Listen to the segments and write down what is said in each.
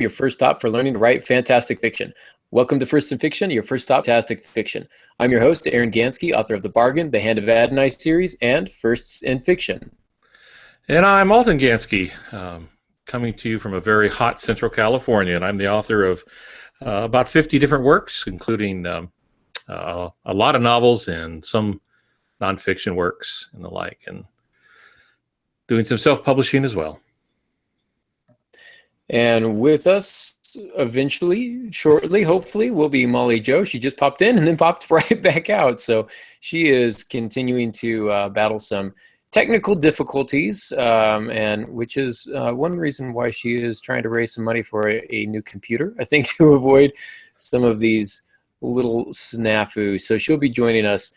your first stop for learning to write fantastic fiction. Welcome to Firsts in Fiction, your first stop fantastic fiction. I'm your host, Aaron Gansky, author of The Bargain, The Hand of Adonai series, and Firsts in Fiction. And I'm Alton Gansky, coming to you from a very hot Central California, and I'm the author of about 50 different works, including a lot of novels and some nonfiction works and the like, and doing some self-publishing as well. And with us eventually, shortly, hopefully, will be Molly Jo. She just popped in and then popped right back out. So she is continuing to battle some technical difficulties, and which is one reason why she is trying to raise some money for a new computer, I think, to avoid some of these little snafus. So she'll be joining us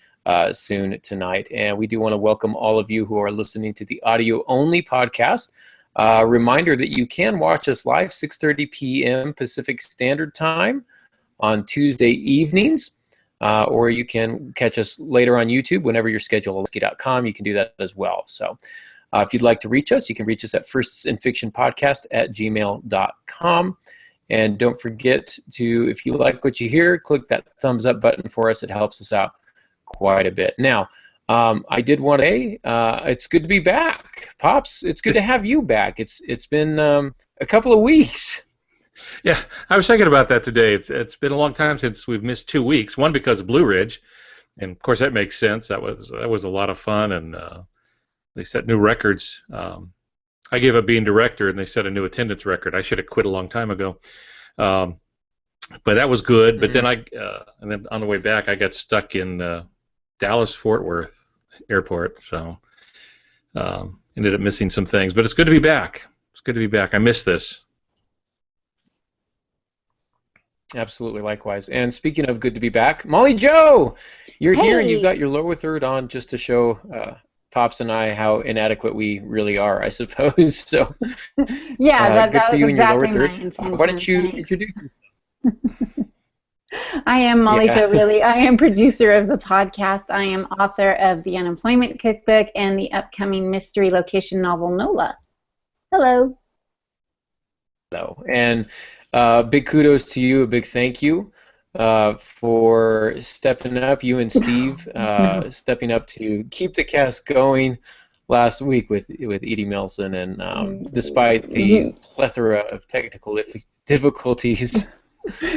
soon tonight. And we do want to welcome all of you who are listening to the audio-only podcast. Reminder that you can watch us live 6:30 p.m. Pacific Standard Time on Tuesday evenings, or you can catch us later on YouTube whenever your schedule is. You can do that as well. So if you'd like to reach us, you can reach us at firstinfiction.podcast@gmail.com. And don't forget to, if you like what you hear, click that thumbs up button for us. It helps us out quite a bit. Now, I did want to say, it's good to be back, Pops. It's good to have you back. It's been a couple of weeks. Yeah, I was thinking about that today. It's been a long time since we've missed 2 weeks. One because of Blue Ridge, and of course that makes sense. That was a lot of fun, and they set new records. I gave up being director, and they set a new attendance record. I should have quit a long time ago. But that was good. But then and then on the way back, I got stuck in Dallas-Fort Worth Airport, so ended up missing some things. But it's good to be back. It's good to be back. I miss this. Absolutely, likewise. And speaking of good to be back, Molly Jo, you're here, and you've got your lower third on just to show Pops and I how inadequate we really are, I suppose. So yeah, good for you exactly and your lower third. Why don't you introduce yourself? I am Molly Jo, really. I am producer of the podcast. I am author of The Unemployment Cookbook and the upcoming mystery location novel, NOLA. Hello. Hello. And big kudos to you, a big thank you for stepping up, you and Steve, stepping up to keep the cast going last week with Edie Melson. And despite the plethora of technical difficulties,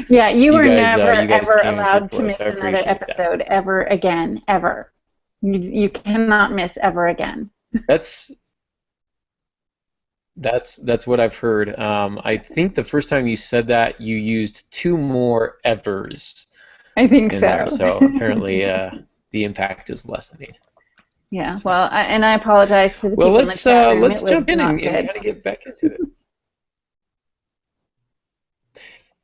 yeah, you were never ever allowed to miss another episode ever again, ever. You cannot miss ever again. That's what I've heard. I think the first time you said that, you used 2 more evers. I think so. There, so apparently the impact is lessening. Yeah. So. Well, and I apologize to the people in the chat room. Let's jump in and kind of get back into it.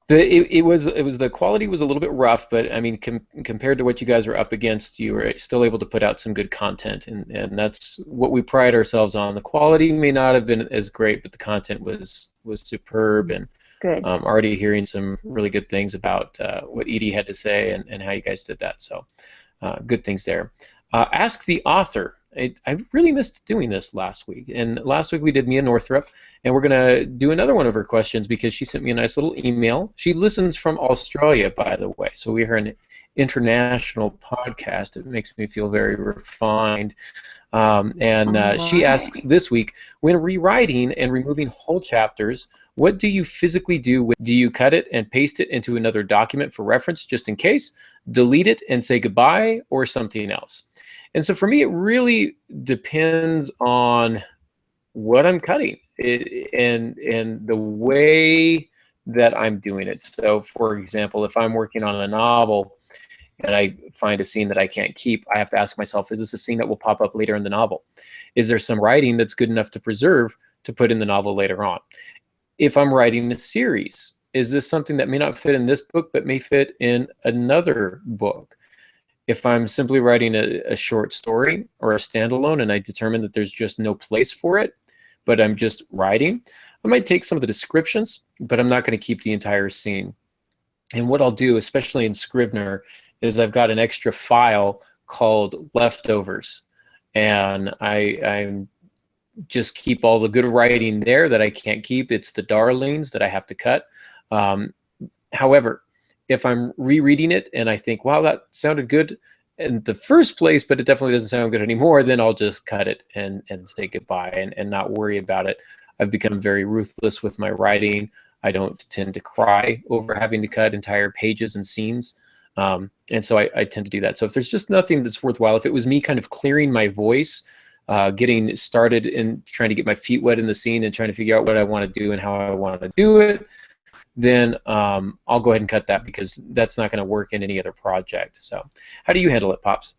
The quality was a little bit rough, but I mean, compared to what you guys were up against, you were still able to put out some good content, and that's what we pride ourselves on. The quality may not have been as great, but the content was superb, and good. Already hearing some really good things about what Edie had to say and how you guys did that. So good things there. Ask the author. I really missed doing this last week, and last week we did Mia Northrup, and we're going to do another one of her questions because she sent me a nice little email. She listens from Australia, by the way, so we are an international podcast. It makes me feel very refined. She asks this week, when rewriting and removing whole chapters, what do you physically do? Do you cut it and paste it into another document for reference just in case, delete it and say goodbye, or something else? And so for me, it really depends on what I'm cutting and the way that I'm doing it. So, for example, if I'm working on a novel and I find a scene that I can't keep, I have to ask myself, is this a scene that will pop up later in the novel? Is there some writing that's good enough to preserve to put in the novel later on? If I'm writing a series, is this something that may not fit in this book but may fit in another book? If I'm simply writing a short story or a standalone and I determine that there's just no place for it, but I'm just writing, I might take some of the descriptions, but I'm not going to keep the entire scene. And what I'll do, especially in Scrivener, is I've got an extra file called leftovers. And I'm just keep all the good writing there that I can't keep. It's the darlings that I have to cut. However, if I'm rereading it and I think, wow, that sounded good in the first place, but it definitely doesn't sound good anymore, then I'll just cut it and say goodbye and not worry about it. I've become very ruthless with my writing. I don't tend to cry over having to cut entire pages and scenes. And so I tend to do that. So if there's just nothing that's worthwhile, if it was me kind of clearing my voice, getting started in trying to get my feet wet in the scene and trying to figure out what I want to do and how I want to do it, then I'll go ahead and cut that, because that's not going to work in any other project. So how do you handle it, Pops?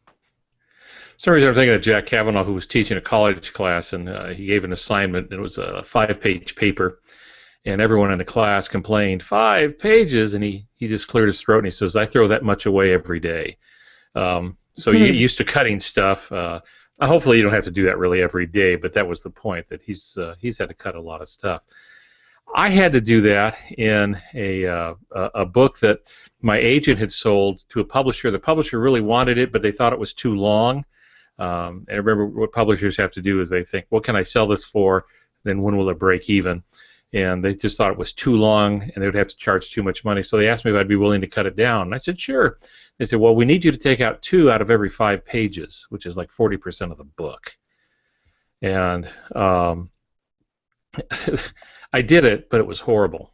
For some reason I'm thinking of Jack Kavanaugh, who was teaching a college class, and he gave an assignment. It was a 5-page paper, and everyone in the class complained, 5 pages, and he just cleared his throat and he says, I throw that much away every day. So you get used to cutting stuff. Hopefully you don't have to do that really every day, but that was the point, that he's had to cut a lot of stuff. I had to do that in a book that my agent had sold to a publisher. The publisher really wanted it, but they thought it was too long. And I remember what publishers have to do is they think, what can I sell this for? Then when will it break even? And they just thought it was too long, and they would have to charge too much money. So they asked me if I'd be willing to cut it down. And I said, sure. They said, well, we need you to take out 2 out of every 5 pages, which is like 40% of the book. And I did it, but it was horrible.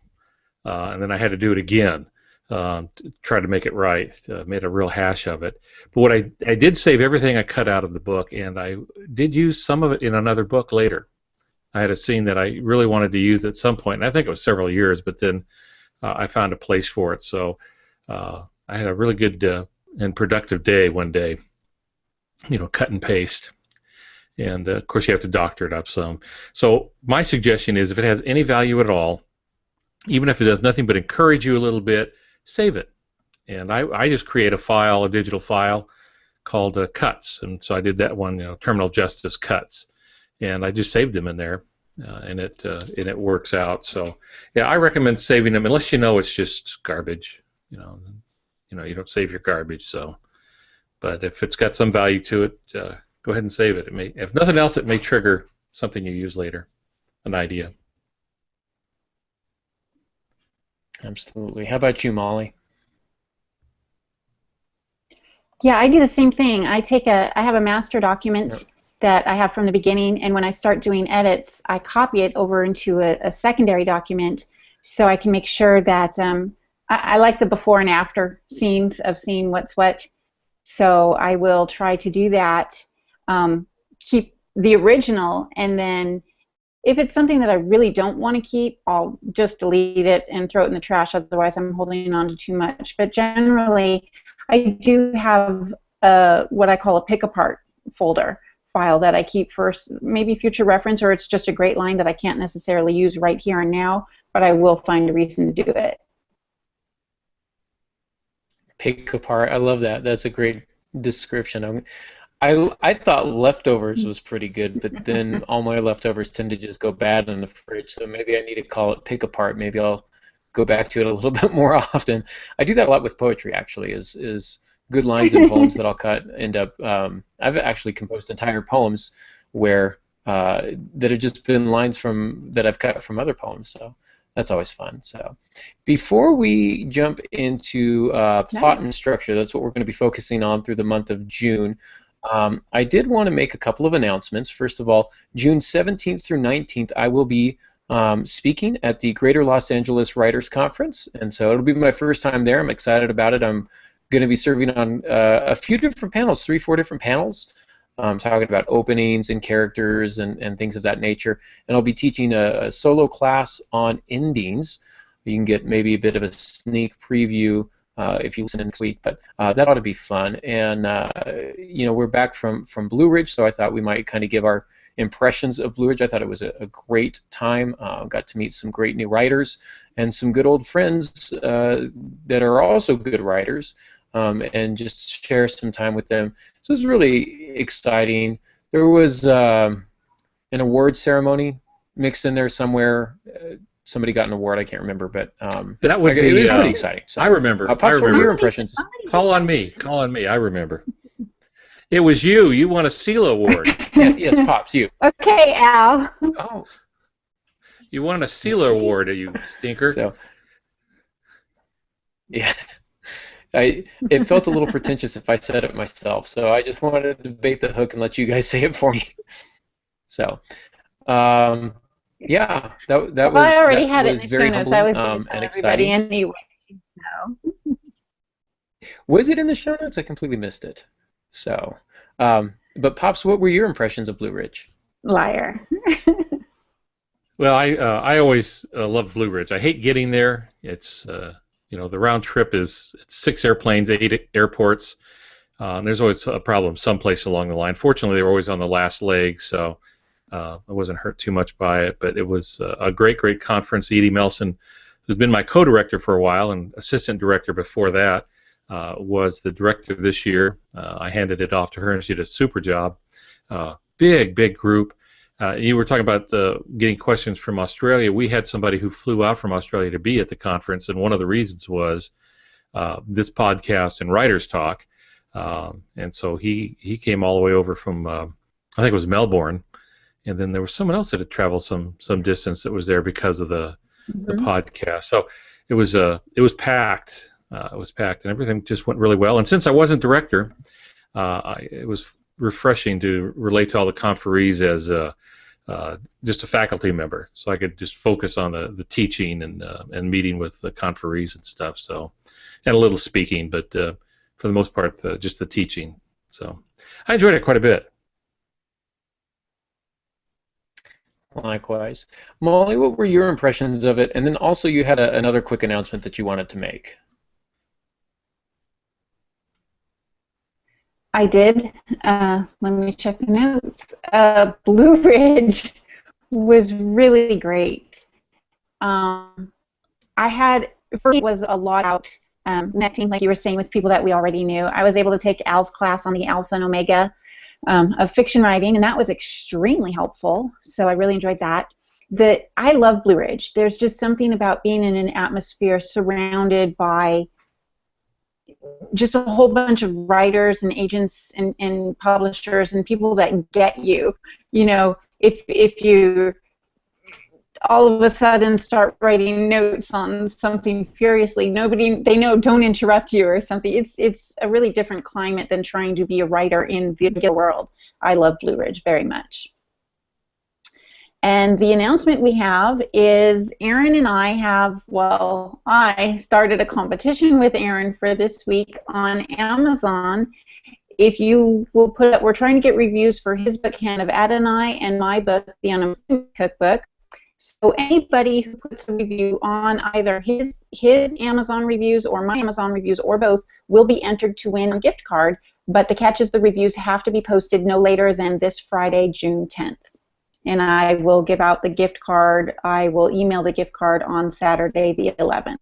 And then I had to do it again to try to make it right. Made a real hash of it. But what I did save everything I cut out of the book, and I did use some of it in another book later. I had a scene that I really wanted to use at some point, and I think it was several years, but then I found a place for it. So I had a really good and productive day one day, cut and paste. And, of course, you have to doctor it up some. So my suggestion is, if it has any value at all, even if it does nothing but encourage you a little bit, save it. And I just create a file, a digital file, called Cuts. And so I did that one, Terminal Justice Cuts. And I just saved them in there, and it works out. So, yeah, I recommend saving them, unless you know it's just garbage. You don't save your garbage. So, but if it's got some value to it, go ahead and save it. It may, if nothing else, it may trigger something you use later, an idea. Absolutely. How about you, Molly? Yeah, I do the same thing. I have a master document that I have from the beginning, and when I start doing edits, I copy it over into a secondary document so I can make sure that I like the before and after scenes of seeing what's what. So I will try to do that, keep the original, and then if it's something that I really don't want to keep, I'll just delete it and throw it in the trash. Otherwise, I'm holding on to too much. But generally, I do have what I call a pick-apart folder file that I keep for maybe future reference, or it's just a great line that I can't necessarily use right here and now, but I will find a reason to do it. Pick apart. I love that. That's a great description. I thought leftovers was pretty good, but then all my leftovers tend to just go bad in the fridge, so maybe I need to call it pick apart. Maybe I'll go back to it a little bit more often. I do that a lot with poetry, actually, is good lines in poems that I'll cut end up. I've actually composed entire poems where that have just been lines that I've cut from other poems. So that's always fun. So before we jump into plot and structure, that's what we're going to be focusing on through the month of June. I did want to make a couple of announcements. First of all, June 17th through 19th, I will be speaking at the Greater Los Angeles Writers Conference, and so it'll be my first time there. I'm excited about it. I'm going to be serving on a few different panels, 3-4 different panels, talking about openings and characters and things of that nature. And I'll be teaching a solo class on endings. You can get maybe a bit of a sneak preview if you listen next week, but that ought to be fun. And we're back from Blue Ridge, so I thought we might kind of give our impressions of Blue Ridge. I thought it was a great time. Got to meet some great new writers and some good old friends that are also good writers. And just share some time with them. So it was really exciting. There was an award ceremony mixed in there somewhere. Somebody got an award. I can't remember, but that would be, it was pretty exciting. So, I remember. Pops, what were your impressions? Call on me. I remember. It was you. You won a SELA award. Yes, Pops, you. Okay, Al. Oh, You won a SELA award, you stinker. so yeah, it felt a little pretentious if I said it myself, so I just wanted to bait the hook and let you guys say it for me. So, yeah, that Well, I already that had it was in the very show notes. I was humbling going to tell and everybody exciting. anyway. So. Was it in the show notes? I completely missed it. So, but Pops, what were your impressions of Blue Ridge? Liar. Well, I always love Blue Ridge. I hate getting there. It's the round trip is 6 airplanes, 8 airports. And there's always a problem someplace along the line. Fortunately, they were always on the last leg, so I wasn't hurt too much by it. But it was a great conference. Edie Melson, who's been my co-director for a while and assistant director before that, was the director this year. I handed it off to her, and she did a super job. Big group. You were talking about getting questions from Australia. We had somebody who flew out from Australia to be at the conference, and one of the reasons was this podcast and Writers Talk. And so he came all the way over from, I think it was Melbourne, and then there was someone else that had traveled some distance that was there because of the podcast. So it was packed. It was packed, and everything just went really well. And since I wasn't director, it was refreshing to relate to all the conferees as just a faculty member, so I could just focus on the teaching and meeting with the conferees and stuff. So, and a little speaking, but for the most part, just the teaching. So, I enjoyed it quite a bit. Likewise. Molly, what were your impressions of it? And then also you had another quick announcement that you wanted to make. I did. Let me check the notes. Blue Ridge was really great. I had, for me, it was a lot out connecting, like you were saying, with people that we already knew. I was able to take Al's class on the Alpha and Omega of fiction writing, and that was extremely helpful. So I really enjoyed that. I love Blue Ridge. There's just something about being in an atmosphere surrounded by just a whole bunch of writers and agents and publishers and people that get you. You know, if you all of a sudden start writing notes on something furiously, they know don't interrupt you or something. It's a really different climate than trying to be a writer in the real world. I love Blue Ridge very much. And the announcement we have is Aaron and I I started a competition with Aaron for this week on Amazon. If you will put up, we're trying to get reviews for his book, Hand of Adonai, and my book, The Unemployment Cookbook. So anybody who puts a review on either his Amazon reviews or my Amazon reviews or both will be entered to win a gift card, but the catch is the reviews have to be posted no later than this Friday, June 10th. And I will give out the gift card. I will email the gift card on Saturday, the 11th.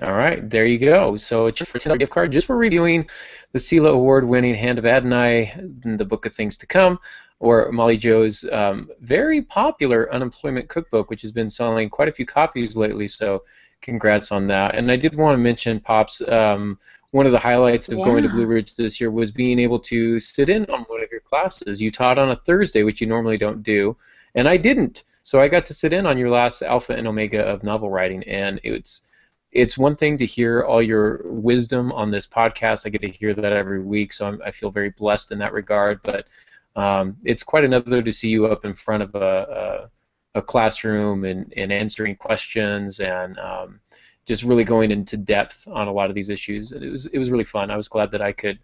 All right, there you go. So just for $10 gift card, just for reviewing the SELA award-winning Hand of Adonai, the Book of Things to Come, or Molly Jo's very popular Unemployment Cookbook, which has been selling quite a few copies lately. So congrats on that. And I did want to mention, Pops, one of the highlights of going to Blue Ridge this year was being able to sit in on one of your classes. You taught on a Thursday, which you normally don't do, and I didn't. So I got to sit in on your last Alpha and Omega of novel writing, and it's one thing to hear all your wisdom on this podcast. I get to hear that every week, so I feel very blessed in that regard. But it's quite another to see you up in front of a classroom and answering questions and just really going into depth on a lot of these issues. It was really fun. I was glad that I could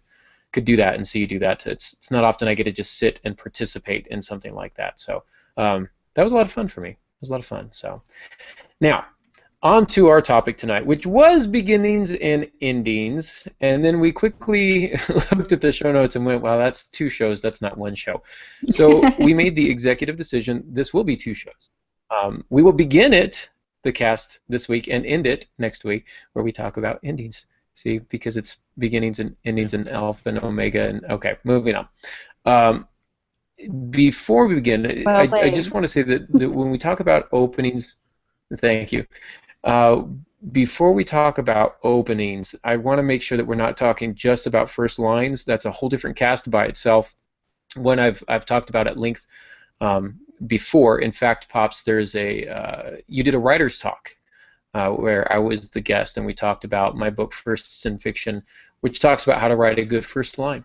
do that and see you do that. It's not often I get to just sit and participate in something like that. So that was a lot of fun for me. It was a lot of fun. So now on to our topic tonight, which was beginnings and endings, and then we quickly looked at the show notes and went, well, that's 2 shows, that's not 1 show. So we made the executive decision, this will be 2 shows. We will begin the cast this week and end it next week, where we talk about endings. See, because it's beginnings and endings and Alpha and Omega, and okay, moving on. Before we begin, I just want to say that when we talk about openings, thank you. before we talk about openings, I want to make sure that we're not talking just about first lines. That's a whole different cast by itself. One I've talked about at length before. In fact, Pops, there's you did a writer's talk where I was the guest, and we talked about my book Firsts in Fiction, which talks about how to write a good first line.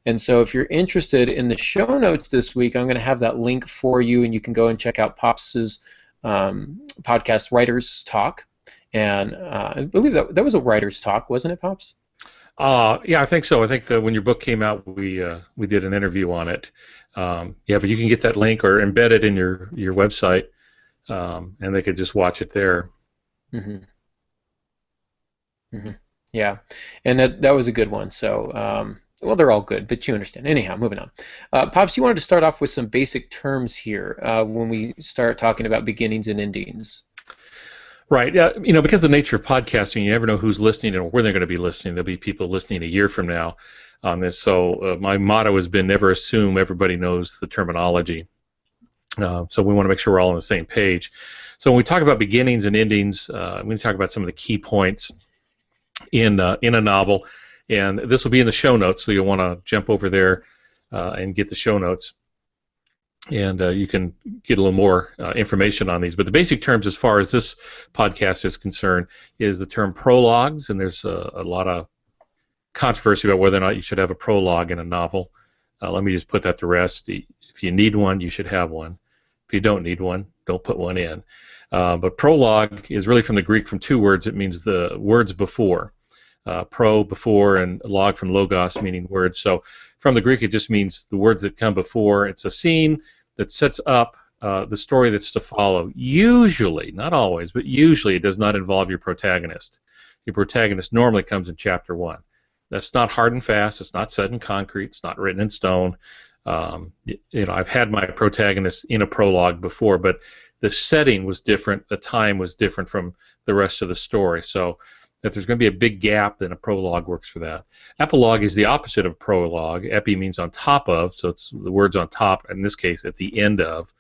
And so if you're interested, in the show notes this week, I'm going to have that link for you, and you can go and check out Pops's podcast Writer's Talk. And I believe that was a writer's talk, wasn't it, Pops? Yeah, I think so. I think when your book came out, we did an interview on it. Yeah, but you can get that link or embed it in your website, and they could just watch it there. Mm-hmm. Mm-hmm. Yeah, and that was a good one. So, well, they're all good, but you understand. Anyhow, moving on. Pops, you wanted to start off with some basic terms here when we start talking about beginnings and endings. Right. Yeah. Because of the nature of podcasting, you never know who's listening or where they're going to be listening. There'll be people listening a year from now on this. So my motto has been never assume everybody knows the terminology. So we want to make sure we're all on the same page. So when we talk about beginnings and endings, we're going to talk about some of the key points in a novel. And this will be in the show notes, so you'll want to jump over there and get the show notes. And you can get a little more information on these. But the basic terms as far as this podcast is concerned is the term prologues, and there's a lot of controversy about whether or not you should have a prologue in a novel. Let me just put that to rest. If you need one, you should have one. If you don't need one, don't put one in. But prologue is really from the Greek from two words. It means the words before. Pro, before, and log from logos, meaning words. So from the Greek, it just means the words that come before. It's a scene that sets up the story that's to follow. Usually, not always, but usually it does not involve your protagonist. Your protagonist normally comes in chapter 1. That's not hard and fast. It's not set in concrete. It's not written in stone. I've had my protagonist in a prologue before, but the setting was different. The time was different from the rest of the story. So if there's going to be a big gap, then a prologue works for that. Epilogue is the opposite of prologue. Epi means on top of, so it's the words on top, in this case at the end of,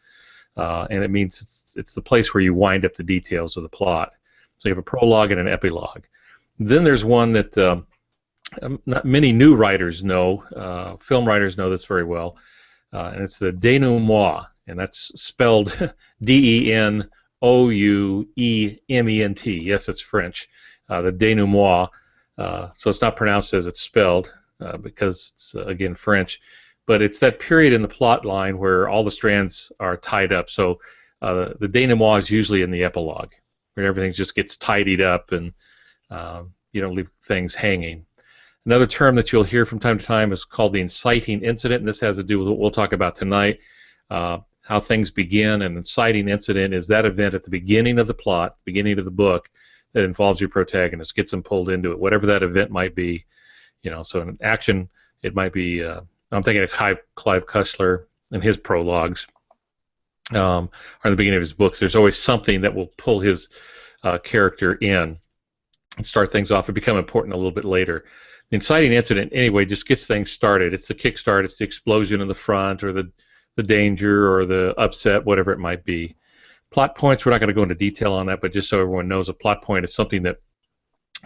and it means it's the place where you wind up the details of the plot. So you have a prologue and an epilogue. Then there's one that not many new writers know, film writers know this very well, and it's the denouement, and that's spelled Denouement. Yes, it's French. The denouement, so it's not pronounced as it's spelled because it's, again, French, but it's that period in the plot line where all the strands are tied up. So the denouement is usually in the epilogue, where everything just gets tidied up and you don't leave things hanging. Another term that you'll hear from time to time is called the inciting incident, and this has to do with what we'll talk about tonight, how things begin. An inciting incident is that event at the beginning of the plot, beginning of the book, that involves your protagonist, gets them pulled into it, whatever that event might be. So in action, it might be, I'm thinking of Clive Cussler and his prologues, or in the beginning of his books. There's always something that will pull his character in and start things off and become important a little bit later. The inciting incident, anyway, just gets things started. It's the kickstart, it's the explosion in the front, or the danger, or the upset, whatever it might be. Plot points, we're not going to go into detail on that, but just so everyone knows, a plot point is something that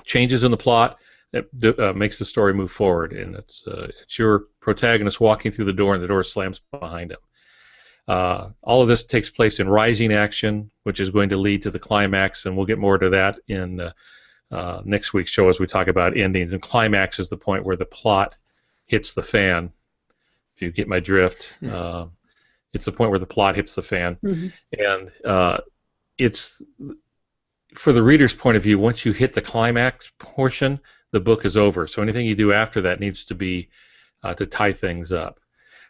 changes in the plot that makes the story move forward, and it's your protagonist walking through the door, and the door slams behind him. All of this takes place in rising action, which is going to lead to the climax, and we'll get more to that in next week's show as we talk about endings. And climax is the point where the plot hits the fan, if you get my drift. It's the point where the plot hits the fan. Mm-hmm. And it's, for the reader's point of view, once you hit the climax portion, the book is over. So anything you do after that needs to be to tie things up.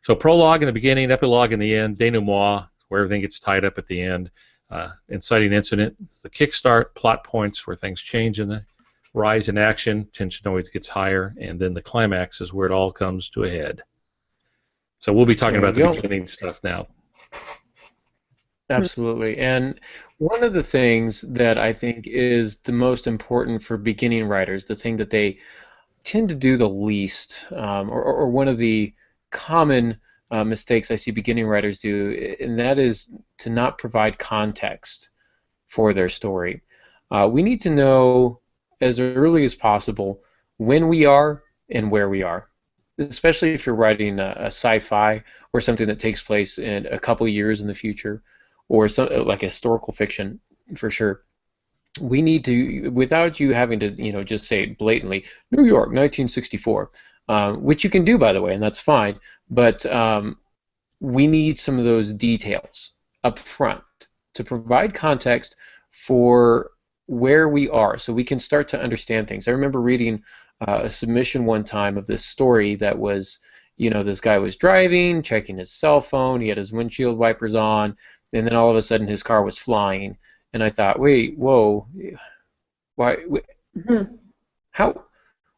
So prologue in the beginning, epilogue in the end, denouement, where everything gets tied up at the end, inciting incident, the kickstart, plot points where things change in the rise in action, tension always gets higher, and then the climax is where it all comes to a head. So we'll be talking about the beginning stuff now. Absolutely. And one of the things that I think is the most important for beginning writers, the thing that they tend to do the least, or one of the common mistakes I see beginning writers do, and that is to not provide context for their story. We need to know as early as possible when we are and where we are, especially if you're writing a sci-fi or something that takes place in a couple years in the future, or like historical fiction, for sure. We need to, without you having to, just say blatantly, New York, 1964, which you can do, by the way, and that's fine. But we need some of those details up front to provide context for where we are, so we can start to understand things. I remember reading a submission one time of this story that was, this guy was driving, checking his cell phone, he had his windshield wipers on, and then all of a sudden his car was flying. And I thought, wait, whoa, why? How?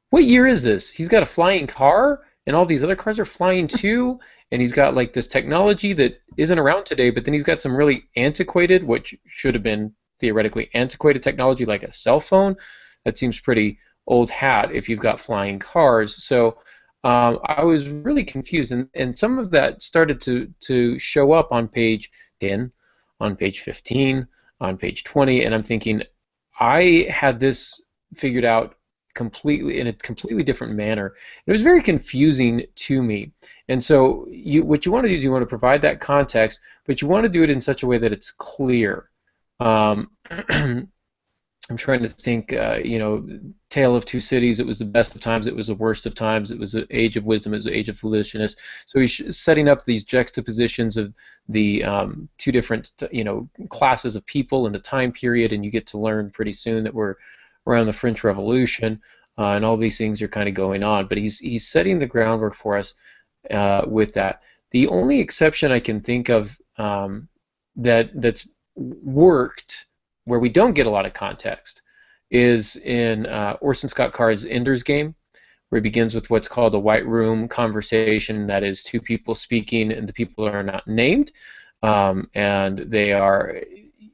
What year is this? He's got a flying car, and all these other cars are flying too, and he's got like this technology that isn't around today. But then he's got some really antiquated, which should have been theoretically antiquated technology, like a cell phone. That seems pretty old hat if you've got flying cars. So I was really confused, and some of that started to show up on page 10, on page 15. On page 20, and I'm thinking, I had this figured out completely in a completely different manner. It was very confusing to me. And so what you want to do is you want to provide that context, but you want to do it in such a way that it's clear. I'm trying to think, Tale of Two Cities, it was the best of times, it was the worst of times, it was the age of wisdom, it was the age of foolishness. So he's setting up these juxtapositions of the two different, classes of people in the time period, and you get to learn pretty soon that we're around the French Revolution, and all these things are kind of going on. But he's setting the groundwork for us with that. The only exception I can think of that's worked where we don't get a lot of context is in Orson Scott Card's Ender's Game, where he begins with what's called a white room conversation. That is two people speaking, and the people are not named, and they are.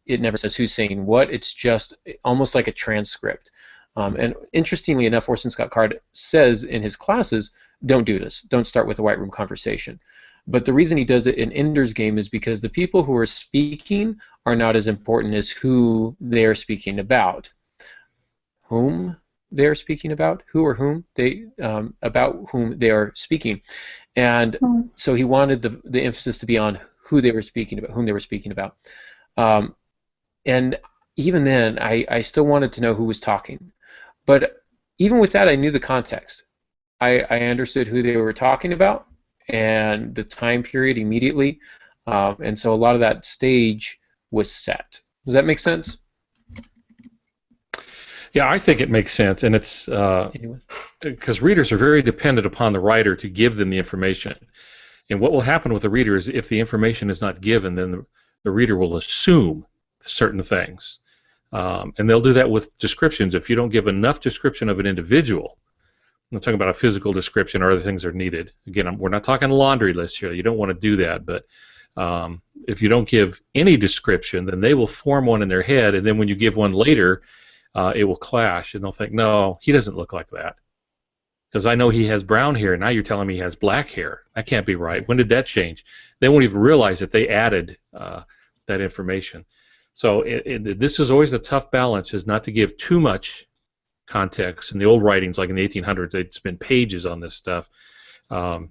It never says who's saying what. It's just almost like a transcript. And interestingly enough, Orson Scott Card says in his classes, don't do this. Don't start with a white room conversation. But the reason he does it in Ender's Game is because the people who are speaking are not as important as who they are speaking about. Whom they are speaking about, who or whom they about whom they are speaking, and so he wanted the emphasis to be on who they were speaking about, whom they were speaking about. And even then, I still wanted to know who was talking. But even with that, I knew the context. I understood who they were talking about and the time period immediately, and so a lot of that stage was set. Does that make sense? Yeah, I think it makes sense, and it's because readers are very dependent upon the writer to give them the information. And what will happen with the reader is if the information is not given, then the reader will assume certain things. And they'll do that with descriptions. If you don't give enough description of an individual, I'm talking about a physical description or other things are needed. Again, we're not talking laundry list here. You don't want to do that. But if you don't give any description, then they will form one in their head, and then when you give one later, it will clash, and they'll think, no, he doesn't look like that. Because I know he has brown hair, and now you're telling me he has black hair. That can't be right. When did that change? They won't even realize that they added that information. So this is always a tough balance, is not to give too much context. In the old writings, like in the 1800s, they'd spend pages on this stuff, but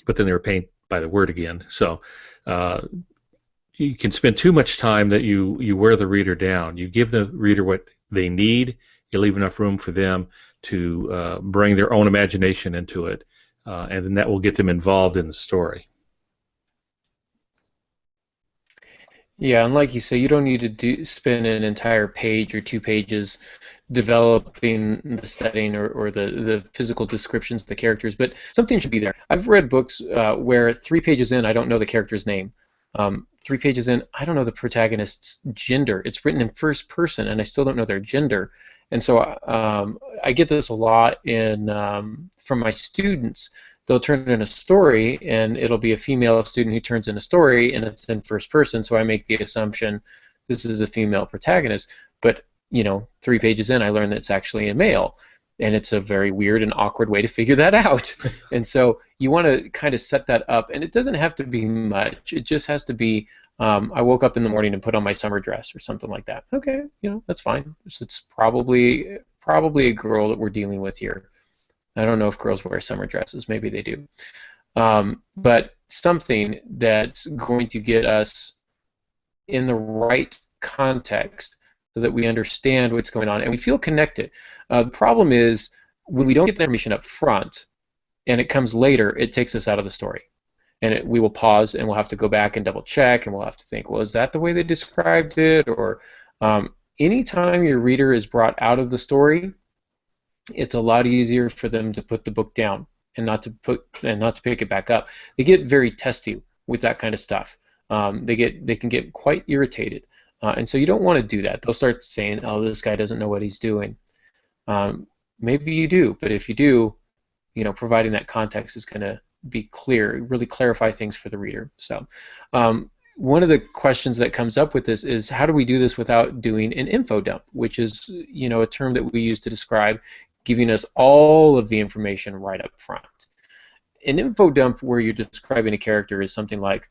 then they were paying by the word again. So you can spend too much time that you wear the reader down. You give the reader what they need. You leave enough room for them to bring their own imagination into it, and then that will get them involved in the story. Yeah, and like you say, you don't need to spend an entire page or 2 pages developing the setting or the physical descriptions of the characters, but something should be there. I've read books where 3 pages in, I don't know the character's name. 3 pages in, I don't know the protagonist's gender. It's written in first person, and I still don't know their gender. And so I get this a lot from my students. They'll turn in a story, and it'll be a female student who turns in a story, and it's in first person, so I make the assumption this is a female protagonist. But, 3 pages in, I learn that it's actually a male, and it's a very weird and awkward way to figure that out. And so you want to kind of set that up, and it doesn't have to be much. It just has to be I woke up in the morning and put on my summer dress or something like that. Okay, that's fine. It's probably a girl that we're dealing with here. I don't know if girls wear summer dresses. Maybe they do. But something that's going to get us in the right context so that we understand what's going on and we feel connected. The problem is when we don't get the information up front and it comes later, it takes us out of the story. And we will pause and we'll have to go back and double check and we'll have to think, well, is that the way they described it? Or anytime your reader is brought out of the story, it's a lot easier for them to put the book down and not to pick it back up. They get very testy with that kind of stuff. They can get quite irritated, and so you don't want to do that. They'll start saying, "Oh, this guy doesn't know what he's doing." Maybe you do, but if you do, providing that context is going to be clear, really clarify things for the reader. So, one of the questions that comes up with this is, how do we do this without doing an info dump, which is a term that we use to describe giving us all of the information right up front. An info dump where you're describing a character is something like,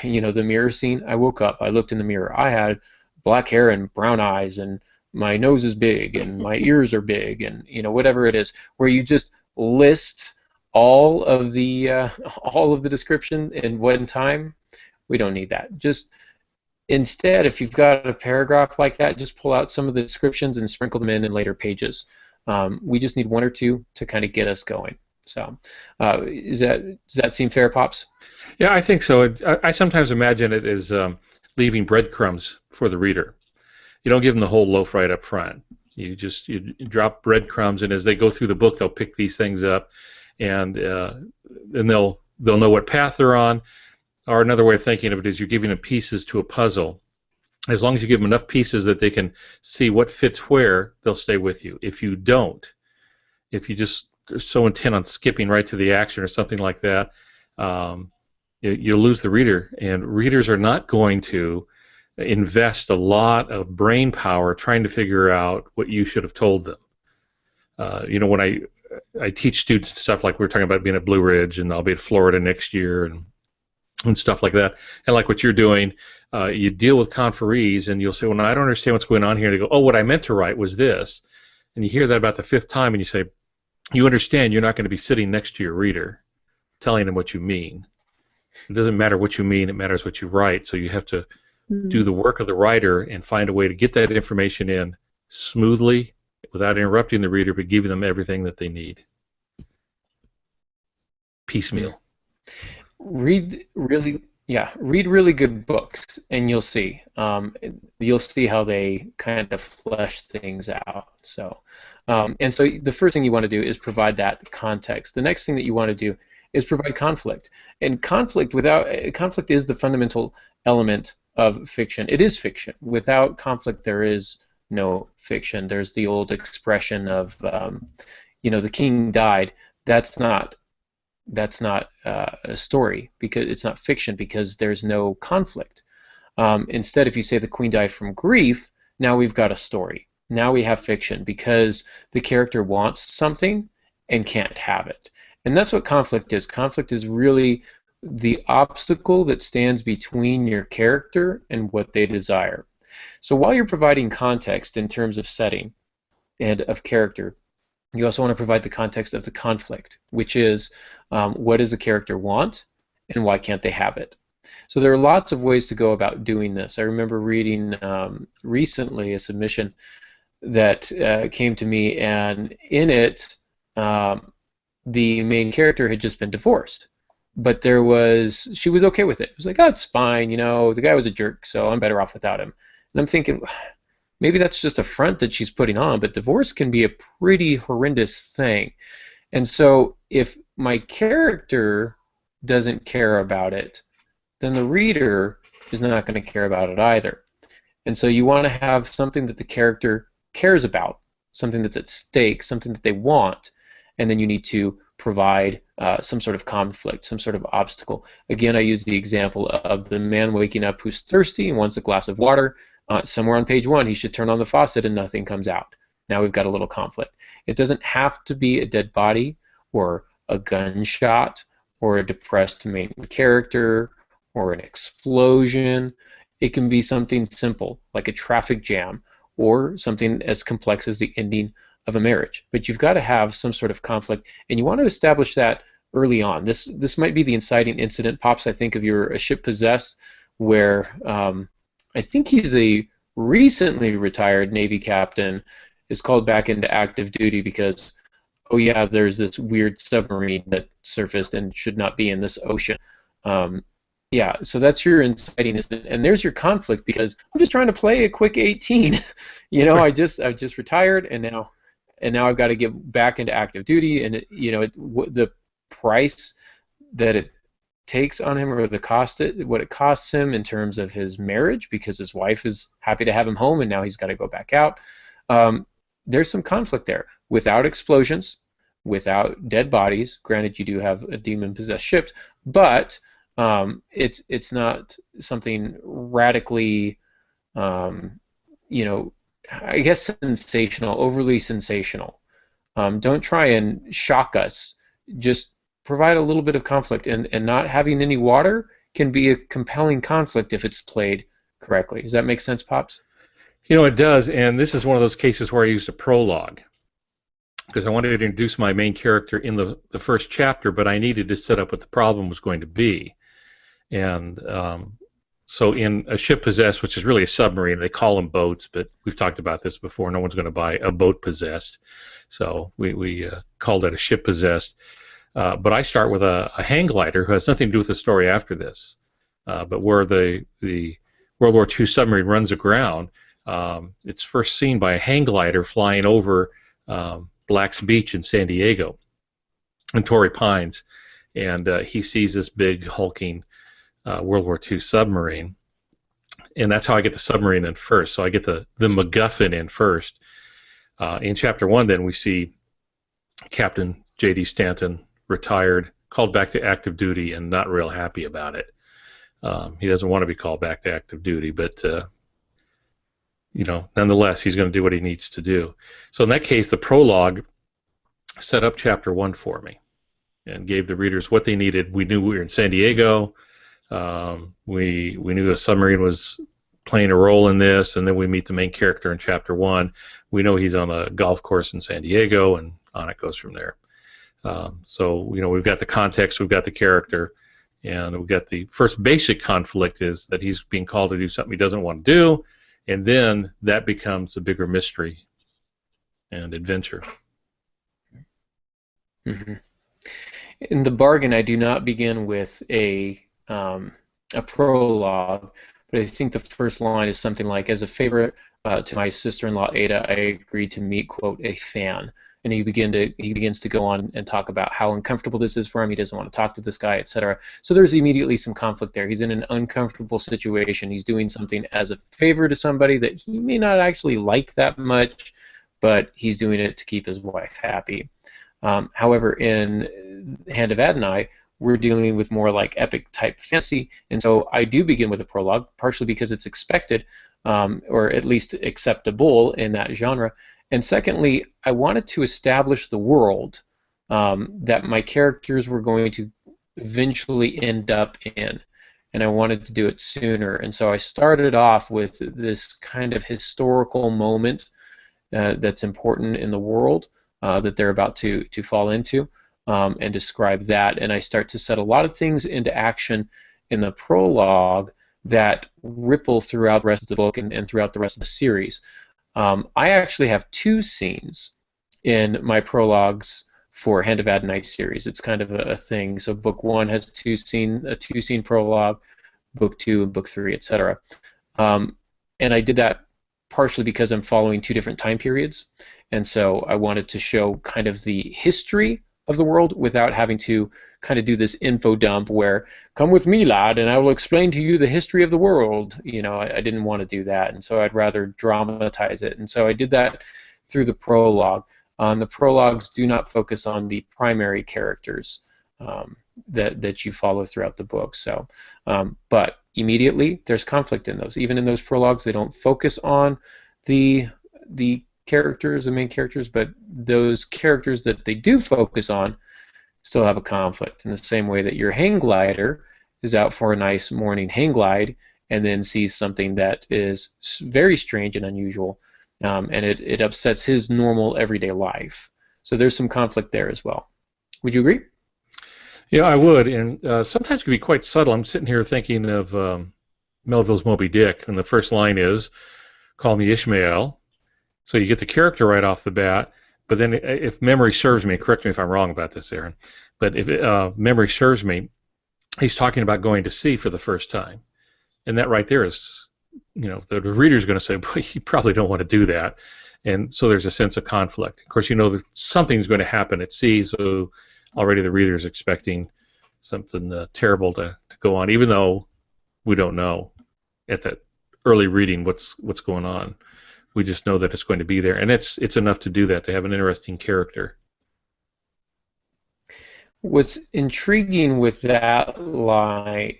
the mirror scene. I woke up, I looked in the mirror, I had black hair and brown eyes, and my nose is big, and my ears are big, and whatever it is, where you just list all of the description in one time. We don't need that. Just instead, if you've got a paragraph like that, just pull out some of the descriptions and sprinkle them in later pages. We just need one or two to kind of get us going. So, does that seem fair, Pops? Yeah, I think so. I sometimes imagine it as leaving breadcrumbs for the reader. You don't give them the whole loaf right up front. You drop breadcrumbs, and as they go through the book, they'll pick these things up, and then they'll know what path they're on. Or another way of thinking of it is you're giving them pieces to a puzzle. As long as you give them enough pieces that they can see what fits where, they'll stay with you. If you don't, if you just are so intent on skipping right to the action or something like that, you'll lose the reader. And readers are not going to invest a lot of brain power trying to figure out what you should have told them. When I teach students stuff like we were talking about being at Blue Ridge, and I'll be at Florida next year, and stuff like that. And like what you're doing, you deal with conferees, and you'll say, well, no, I don't understand what's going on here. And they go, oh, what I meant to write was this. And you hear that about the fifth time, and you say, you understand you're not going to be sitting next to your reader telling them what you mean. It doesn't matter what you mean, it matters what you write. So you have to do the work of the writer and find a way to get that information in smoothly without interrupting the reader, but giving them everything that they need. Piecemeal. Read really good books, and you'll see how they kind of flesh things out. So, and so the first thing you want to do is provide that context. The next thing that you want to do is provide conflict, and conflict is the fundamental element of fiction. It is fiction. Without conflict, there is no fiction. There's the old expression of, the king died. That's not a story, because it's not fiction, because there's no conflict. Instead, if you say the queen died from grief, now we've got a story. Now we have fiction, because the character wants something and can't have it. And that's what conflict is. Conflict is really the obstacle that stands between your character and what they desire. So while you're providing context in terms of setting and of character, you also want to provide the context of the conflict, which is what does the character want and why can't they have it? So there are lots of ways to go about doing this. I remember reading recently a submission that came to me, and in it the main character had just been divorced, but she was okay with it. It was like, oh, it's fine, the guy was a jerk, so I'm better off without him. And I'm thinking, maybe that's just a front that she's putting on, but divorce can be a pretty horrendous thing. And so if my character doesn't care about it, then the reader is not going to care about it either. And so you want to have something that the character cares about, something that's at stake, something that they want, and then you need to provide some sort of conflict, some sort of obstacle. Again, I use the example of the man waking up who's thirsty and wants a glass of water. Somewhere on page 1, he should turn on the faucet and nothing comes out. Now we've got a little conflict. It doesn't have to be a dead body or a gunshot or a depressed main character or an explosion. It can be something simple like a traffic jam or something as complex as the ending of a marriage. But you've got to have some sort of conflict, and you want to establish that early on. This might be the inciting incident. Pops, I think of your A Ship Possessed, where I think he's a recently retired Navy captain, is called back into active duty because, oh yeah, there's this weird submarine that surfaced and should not be in this ocean. Yeah, so that's your inciting incident, and there's your conflict because I'm just trying to play a quick 18. You know, I've just retired, and now I've got to get back into active duty, and the price that it takes on him, or what it costs him in terms of his marriage, because his wife is happy to have him home, and now he's got to go back out. There's some conflict there. Without explosions, without dead bodies. Granted, you do have a demon-possessed ship, but it's not something radically, I guess sensational, overly sensational. Don't try and shock us. Just provide a little bit of conflict, and not having any water can be a compelling conflict if it's played correctly. Does that make sense, Pops? It does, and this is one of those cases where I used a prologue because I wanted to introduce my main character in the first chapter, but I needed to set up what the problem was going to be. And so in A Ship Possessed, which is really a submarine, they call them boats, but we've talked about this before. No one's going to buy a boat possessed, so we called it A Ship Possessed. But I start with a hang glider who has nothing to do with the story after this, but where the World War II submarine runs aground. It's first seen by a hang glider flying over Black's Beach in San Diego, in Torrey Pines, and he sees this big hulking World War II submarine, and that's how I get the submarine in first. So I get the MacGuffin in first. In Chapter 1, then we see Captain J.D. Stanton, retired, called back to active duty, and not real happy about it. He doesn't want to be called back to active duty, but nonetheless, he's going to do what he needs to do. So in that case, the prologue set up Chapter 1 for me and gave the readers what they needed. We knew we were in San Diego. We knew a submarine was playing a role in this, and then we meet the main character in Chapter 1. We know he's on a golf course in San Diego, and on it goes from there. So we've got the context, we've got the character, and we've got the first basic conflict is that he's being called to do something he doesn't want to do, and then that becomes a bigger mystery and adventure. Mm-hmm. In the bargain, I do not begin with a prologue, but I think the first line is something like, as a favor to my sister-in-law Ada, I agreed to meet, quote, a fan. And he begins to go on and talk about how uncomfortable this is for him. He doesn't want to talk to this guy, etc. So there's immediately some conflict there. He's in an uncomfortable situation. He's doing something as a favor to somebody that he may not actually like that much, but he's doing it to keep his wife happy. However, in Hand of Adonai, we're dealing with more like epic type fantasy, and so I do begin with a prologue, partially because it's expected, or at least acceptable in that genre. And secondly, I wanted to establish the world that my characters were going to eventually end up in, and I wanted to do it sooner. And so I started off with this kind of historical moment that's important in the world that they're about to fall into, and describe that. And I start to set a lot of things into action in the prologue that ripple throughout the rest of the book and throughout the rest of the series. I actually have 2 scenes in my prologues for Hand of Adonai series. It's kind of a thing. So book 1 has a 2-scene prologue, book 2 and book 3, etc. And I did that partially because I'm following 2 different time periods, and so I wanted to show kind of the history of the world without having to kind of do this info dump where, come with me, lad, and I will explain to you the history of the world. I didn't want to do that, and so I'd rather dramatize it. And so I did that through the prologue. The prologues do not focus on the primary characters that you follow throughout the book. So, but immediately there's conflict in those. Even in those prologues, they don't focus on the characters, the main characters, but those characters that they do focus on still have a conflict, in the same way that your hang glider is out for a nice morning hang glide and then sees something that is very strange and unusual, and it upsets his normal everyday life. So there's some conflict there as well. Would you agree? Yeah, I would, and sometimes it can be quite subtle. I'm sitting here thinking of Melville's Moby Dick, and the first line is, "Call me Ishmael." So you get the character right off the bat, but then if memory serves me, correct me if I'm wrong about this, Aaron, but if memory serves me, he's talking about going to sea for the first time. And that right there is, the reader's going to say, boy, you probably don't want to do that. And so there's a sense of conflict. Of course, that something's going to happen at sea, so already the reader's expecting something terrible to go on, even though we don't know at that early reading what's going on. We just know that it's going to be there, and it's enough to do that, to have an interesting character. What's intriguing with that line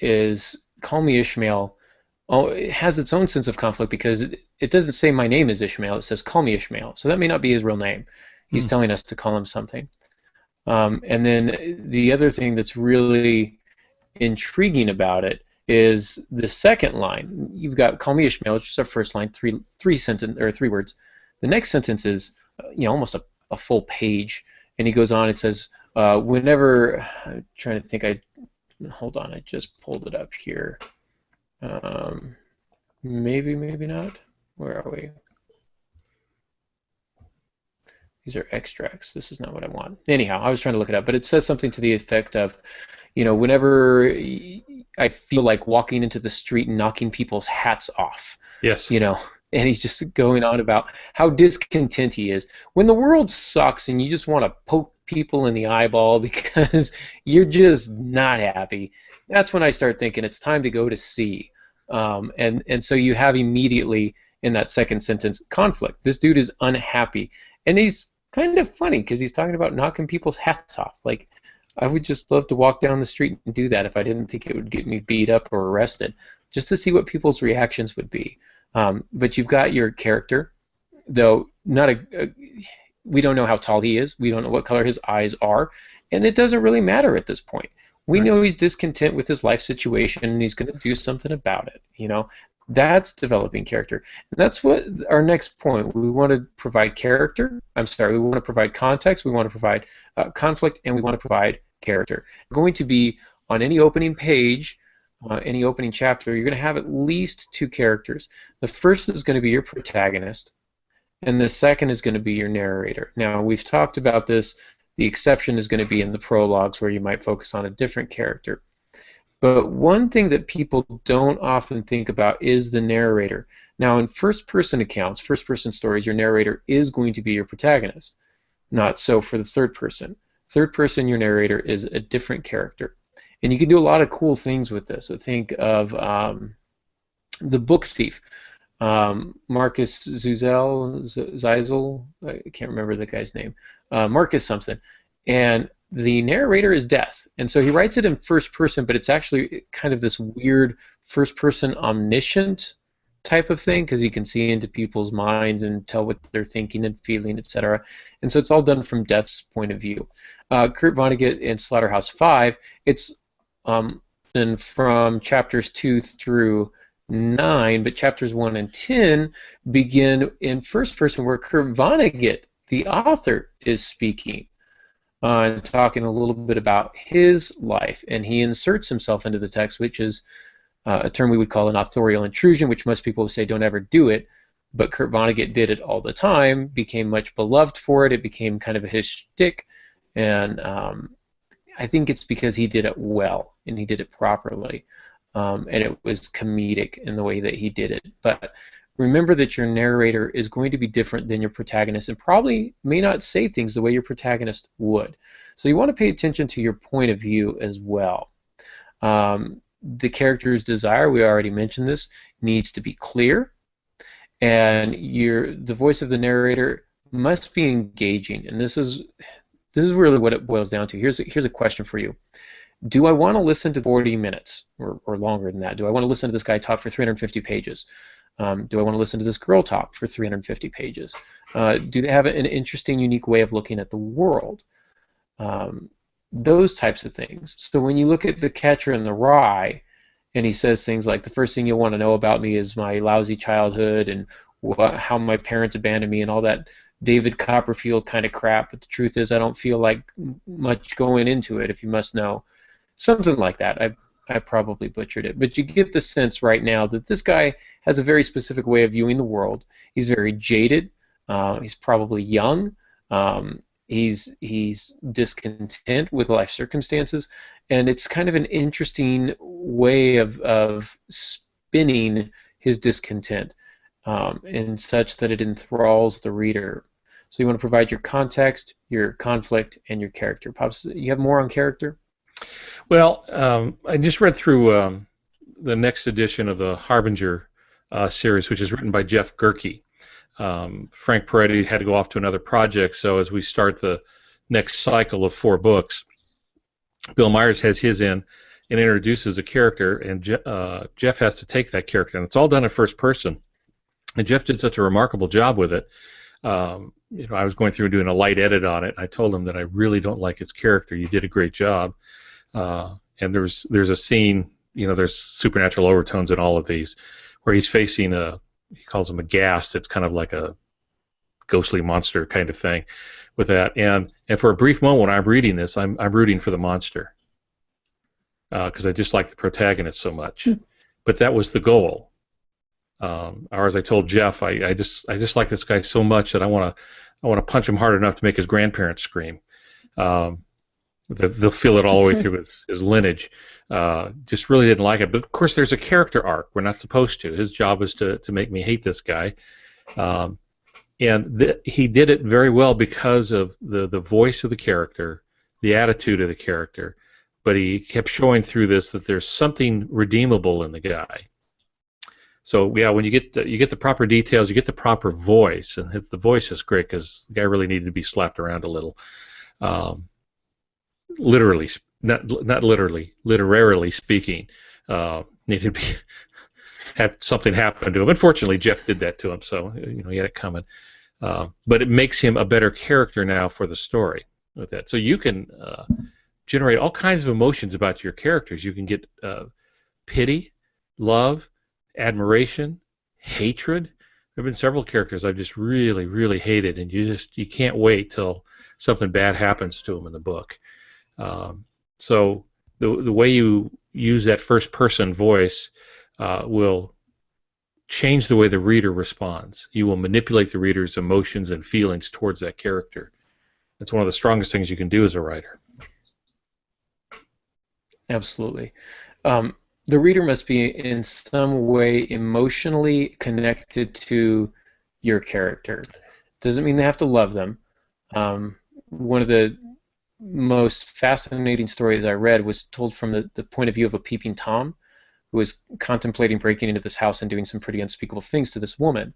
is "Call me Ishmael." Oh, it has its own sense of conflict because it doesn't say my name is Ishmael. It says "Call me Ishmael." So that may not be his real name. He's telling us to call him something. And then the other thing that's really intriguing about it is the second line. You've got "Call me Ishmael," which is our first line, three words. The next sentence is almost a full page, and he goes on and says, whenever, I'm trying to think, hold on, I just pulled it up here. Maybe not. Where are we? These are extracts. This is not what I want. Anyhow, I was trying to look it up, but it says something to the effect of, whenever I feel like walking into the street and knocking people's hats off. Yes. And he's just going on about how discontent he is. When the world sucks and you just want to poke people in the eyeball because you're just not happy, that's when I start thinking it's time to go to sea. And so you have immediately in that second sentence conflict. This dude is unhappy. And he's kind of funny because he's talking about knocking people's hats off. Like, I would just love to walk down the street and do that if I didn't think it would get me beat up or arrested, just to see what people's reactions would be. But you've got your character, though we don't know how tall he is. We don't know what color his eyes are, and it doesn't really matter at this point. We know he's discontent with his life situation, and he's going to do something about it. That's developing character. And that's what our next point. We want to provide character. We want to provide context. We want to provide conflict, and we want to provide character. Going to be on any opening page, any opening chapter, you're going to have at least two characters. The first is going to be your protagonist, and the second is going to be your narrator. Now, we've talked about this. The exception is going to be in the prologues where you might focus on a different character. But one thing that people don't often think about is the narrator. Now, in first-person accounts, first-person stories, your narrator is going to be your protagonist. Not so for the third person. Third person, your narrator is a different character. And you can do a lot of cool things with this. So think of The Book Thief. Marcus Zuzel, I can't remember the guy's name. Marcus something. And the narrator is Death. And so he writes it in first person, but it's actually kind of this weird first person omniscient type of thing because he can see into people's minds and tell what they're thinking and feeling, etc. And so it's all done from Death's point of view. Kurt Vonnegut in Slaughterhouse-Five, it's from chapters 2 through 9, but chapters 1 and 10 begin in first person where Kurt Vonnegut, the author, is speaking and talking a little bit about his life, and he inserts himself into the text, which is a term we would call an authorial intrusion, which most people would say don't ever do it, but Kurt Vonnegut did it all the time, became much beloved for it, it became kind of his shtick, and I think it's because he did it well, and he did it properly, and it was comedic in the way that he did it. But remember that your narrator is going to be different than your protagonist and probably may not say things the way your protagonist would. So you want to pay attention to your point of view as well. The character's desire, we already mentioned this, needs to be clear, and the voice of the narrator must be engaging. And this is really what it boils down to. Here's a question for you. Do I want to listen to 40 minutes or longer than that? Do I want to listen to this guy talk for 350 pages? Do I want to listen to this girl talk for 350 pages? Do they have an interesting, unique way of looking at the world? those types of things. So when you look at The Catcher in the Rye, and he says things like, the first thing you'll want to know about me is my lousy childhood and how my parents abandoned me and all that David Copperfield kind of crap, but the truth is I don't feel like much going into it, if you must know. Something like that. I probably butchered it, but you get the sense right now that this guy has a very specific way of viewing the world. He's very jaded. He's probably young. He's discontent with life circumstances, and it's kind of an interesting way of spinning his discontent in such that it enthralls the reader. So you want to provide your context, your conflict, and your character. Pops, you have more on character? Well, I just read through the next edition of the Harbinger series, which is written by Jeff Gerke. Frank Peretti had to go off to another project, so as we start the next cycle of 4 books, Bill Myers has his in and introduces a character, and Jeff has to take that character, and it's all done in first person. And Jeff did such a remarkable job with it. I was going through and doing a light edit on it. I told him that I really don't like his character. You did a great job. And there's a scene, there's supernatural overtones in all of these, where he's facing he calls him a ghast. It's kind of like a ghostly monster kind of thing with that. And for a brief moment when I'm reading this, I'm rooting for the monster because I just like the protagonist so much. But that was the goal. Or as I told Jeff, I just like this guy so much that I want to punch him hard enough to make his grandparents scream. They'll feel it all the way through his lineage. Just really didn't like it. But of course, there's a character arc. We're not supposed to. His job is to make me hate this guy. And he did it very well because of the voice of the character, the attitude of the character. But he kept showing through this that there's something redeemable in the guy. So yeah, when you get the proper details, you get the proper voice, and the voice is great because the guy really needed to be slapped around a little. Literally, not literally, literarily speaking, needed to be have something happen to him. Unfortunately, Jeff did that to him, so he had it coming. But it makes him a better character now for the story with that. So you can generate all kinds of emotions about your characters. You can get pity, love, admiration, hatred. There have been several characters I've just really, really hated, and you can't wait till something bad happens to them in the book. So the way you use that first-person voice will change the way the reader responds. You will manipulate the reader's emotions and feelings towards that character. That's one of the strongest things you can do as a writer. Absolutely. The reader must be in some way emotionally connected to your character. Doesn't mean they have to love them. One of the most fascinating stories I read was told from the point of view of a peeping Tom who was contemplating breaking into this house and doing some pretty unspeakable things to this woman.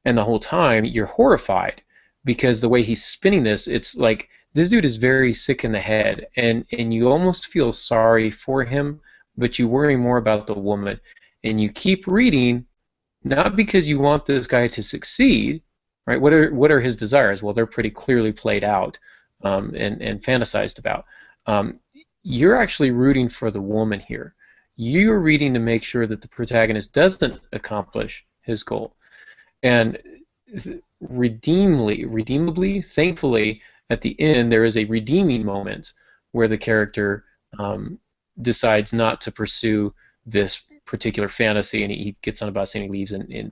And the whole time you're horrified because the way he's spinning this, it's like this dude is very sick in the head, and you almost feel sorry for him, but you worry more about the woman. And you keep reading, not because you want this guy to succeed, right? What are his desires? Well, they're pretty clearly played out and fantasized about. You're actually rooting for the woman here. You're reading to make sure that the protagonist doesn't accomplish his goal. And redeemably, thankfully, at the end, there is a redeeming moment where the character decides not to pursue this particular fantasy, and he gets on a bus and he leaves, and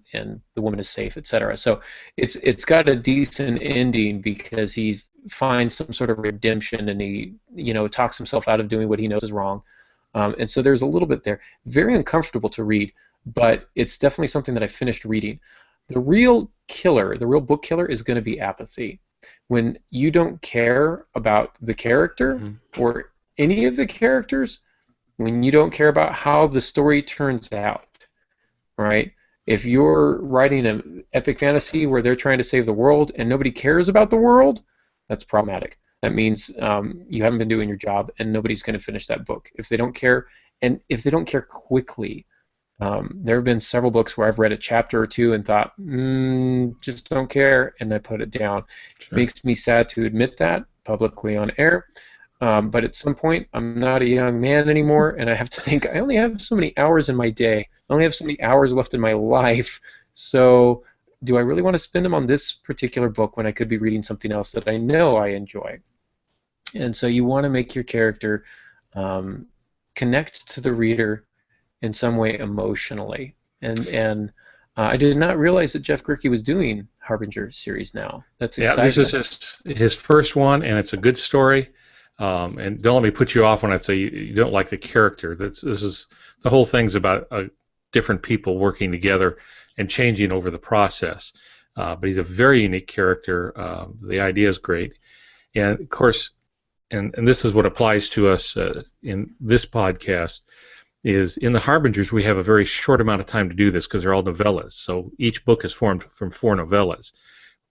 the woman is safe, etc. So it's got a decent ending because he finds some sort of redemption, and he talks himself out of doing what he knows is wrong. And so there's a little bit there. Very uncomfortable to read, but it's definitely something that I finished reading. The real killer, the real book killer, is going to be apathy. When you don't care about the character or any of the characters, when you don't care about how the story turns out, right? If you're writing an epic fantasy where they're trying to save the world and nobody cares about the world, that's problematic. That means you haven't been doing your job, and nobody's going to finish that book if they don't care, and if they don't care quickly. There have been several books where I've read a chapter or two and thought, just don't care, and I put it down. Sure. It makes me sad to admit that publicly on air, but at some point, I'm not a young man anymore, and I have to think I only have so many hours in my day. I only have so many hours left in my life. So, do I really want to spend them on this particular book when I could be reading something else that I know I enjoy? And so, you want to make your character connect to the reader in some way emotionally. And I did not realize that Jeff Gerke was doing Harbinger series now. That's exciting. Yeah, this is his first one, and it's a good story. And don't let me put you off when I say you don't like the character. This is the whole thing's about different people working together and changing over the process. But he's a very unique character. The idea is great, and of course, and this is what applies to us in this podcast. Is in the Harbingers we have a very short amount of time to do this because they're all novellas. So each book is formed from 4 novellas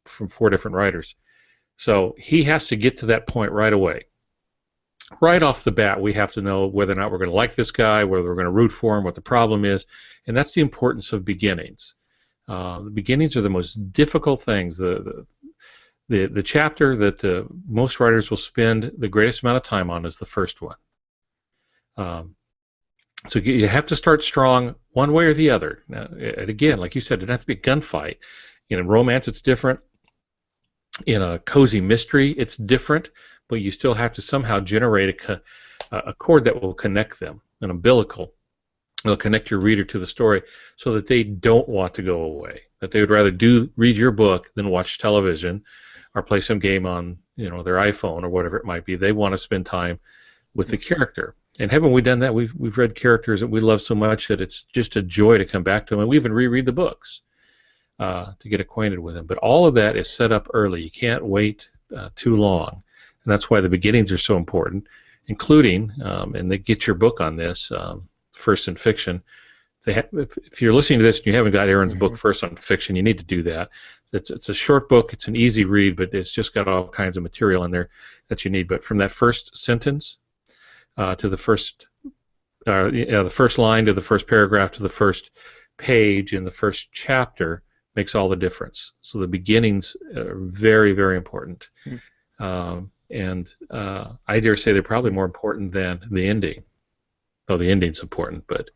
from 4 different writers. So he has to get to that point right away. Right off the bat, we have to know whether or not we're going to like this guy, whether we're going to root for him, what the problem is, and that's the importance of beginnings. The beginnings are the most difficult things. The chapter that most writers will spend the greatest amount of time on is the first one. So you have to start strong one way or the other. Now, and again, like you said, it doesn't have to be a gunfight. In romance, it's different. In a cozy mystery, it's different, but you still have to somehow generate a cord that will connect them, an umbilical. It'll connect your reader to the story so that they don't want to go away, that they would rather read your book than watch television or play some game on their iPhone or whatever it might be. They want to spend time with the character. And haven't we done that? We've read characters that we love so much that it's just a joy to come back to them, and we even reread the books to get acquainted with them. But all of that is set up early. You can't wait too long, and that's why the beginnings are so important, including, and they get your book on this, First in Fiction. If you're listening to this and you haven't got Aaron's book, First on Fiction, you need to do that. It's a short book. It's an easy read, but it's just got all kinds of material in there that you need. But from that first sentence to the first line to the first paragraph to the first page in the first chapter makes all the difference. So the beginnings are very, very important. And I dare say they're probably more important than the ending. Though the ending's important, but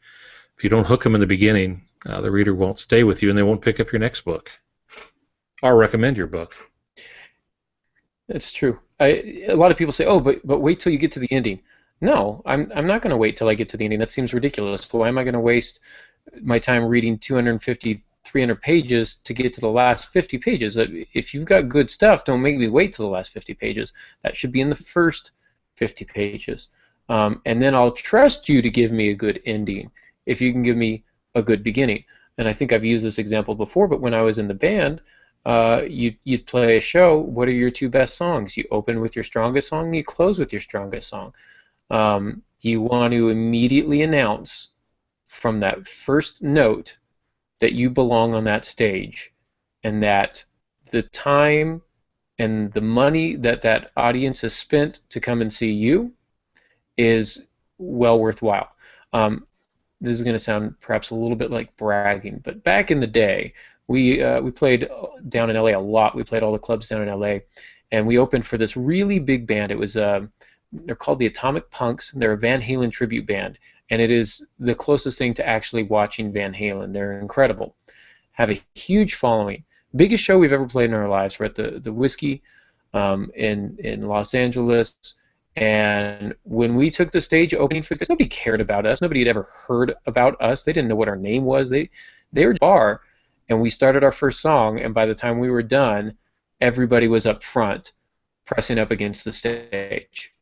if you don't hook them in the beginning, the reader won't stay with you and they won't pick up your next book or recommend your book. That's true. A lot of people say, "Oh, but wait till you get to the ending." No, I'm not going to wait till I get to the ending. That seems ridiculous. Why am I going to waste my time reading 250, 300 pages to get to the last 50 pages? If you've got good stuff, don't make me wait till the last 50 pages. That should be in the first 50 pages. And then I'll trust you to give me a good ending if you can give me a good beginning. And I think I've used this example before, but when I was in the band, you'd play a show. What are your 2 best songs? You open with your strongest song, and you close with your strongest song. You want to immediately announce from that first note that you belong on that stage, and that the time and the money that audience has spent to come and see you is well worthwhile. This is going to sound perhaps a little bit like bragging, but back in the day, we played down in LA a lot. We played all the clubs down in LA, and we opened for this really big band. It was they're called the Atomic Punks, and they're a Van Halen tribute band, and it is the closest thing to actually watching Van Halen. They're incredible, have a huge following, biggest show we've ever played in our lives. We're at the Whiskey in Los Angeles. And when we took the stage opening for this, nobody cared about us. Nobody had ever heard about us. They didn't know what our name was. They were at the bar, and we started our first song, and by the time we were done, everybody was up front, pressing up against the stage.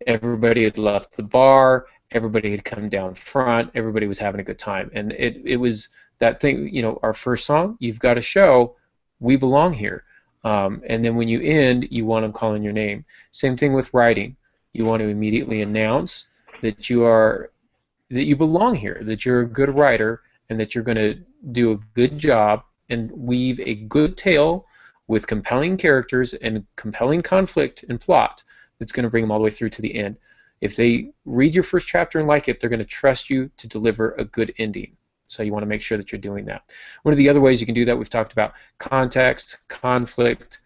Everybody had left the bar. Everybody had come down front. Everybody was having a good time. And it was that thing, our first song, you've got to show we belong here. And then when you end, you want them calling your name. Same thing with writing. You want to immediately announce that you belong here, that you're a good writer, and that you're going to do a good job and weave a good tale with compelling characters and compelling conflict and plot that's going to bring them all the way through to the end. If they read your first chapter and like it, they're going to trust you to deliver a good ending. So you want to make sure that you're doing that. One of the other ways you can do that, we've talked about context, conflict,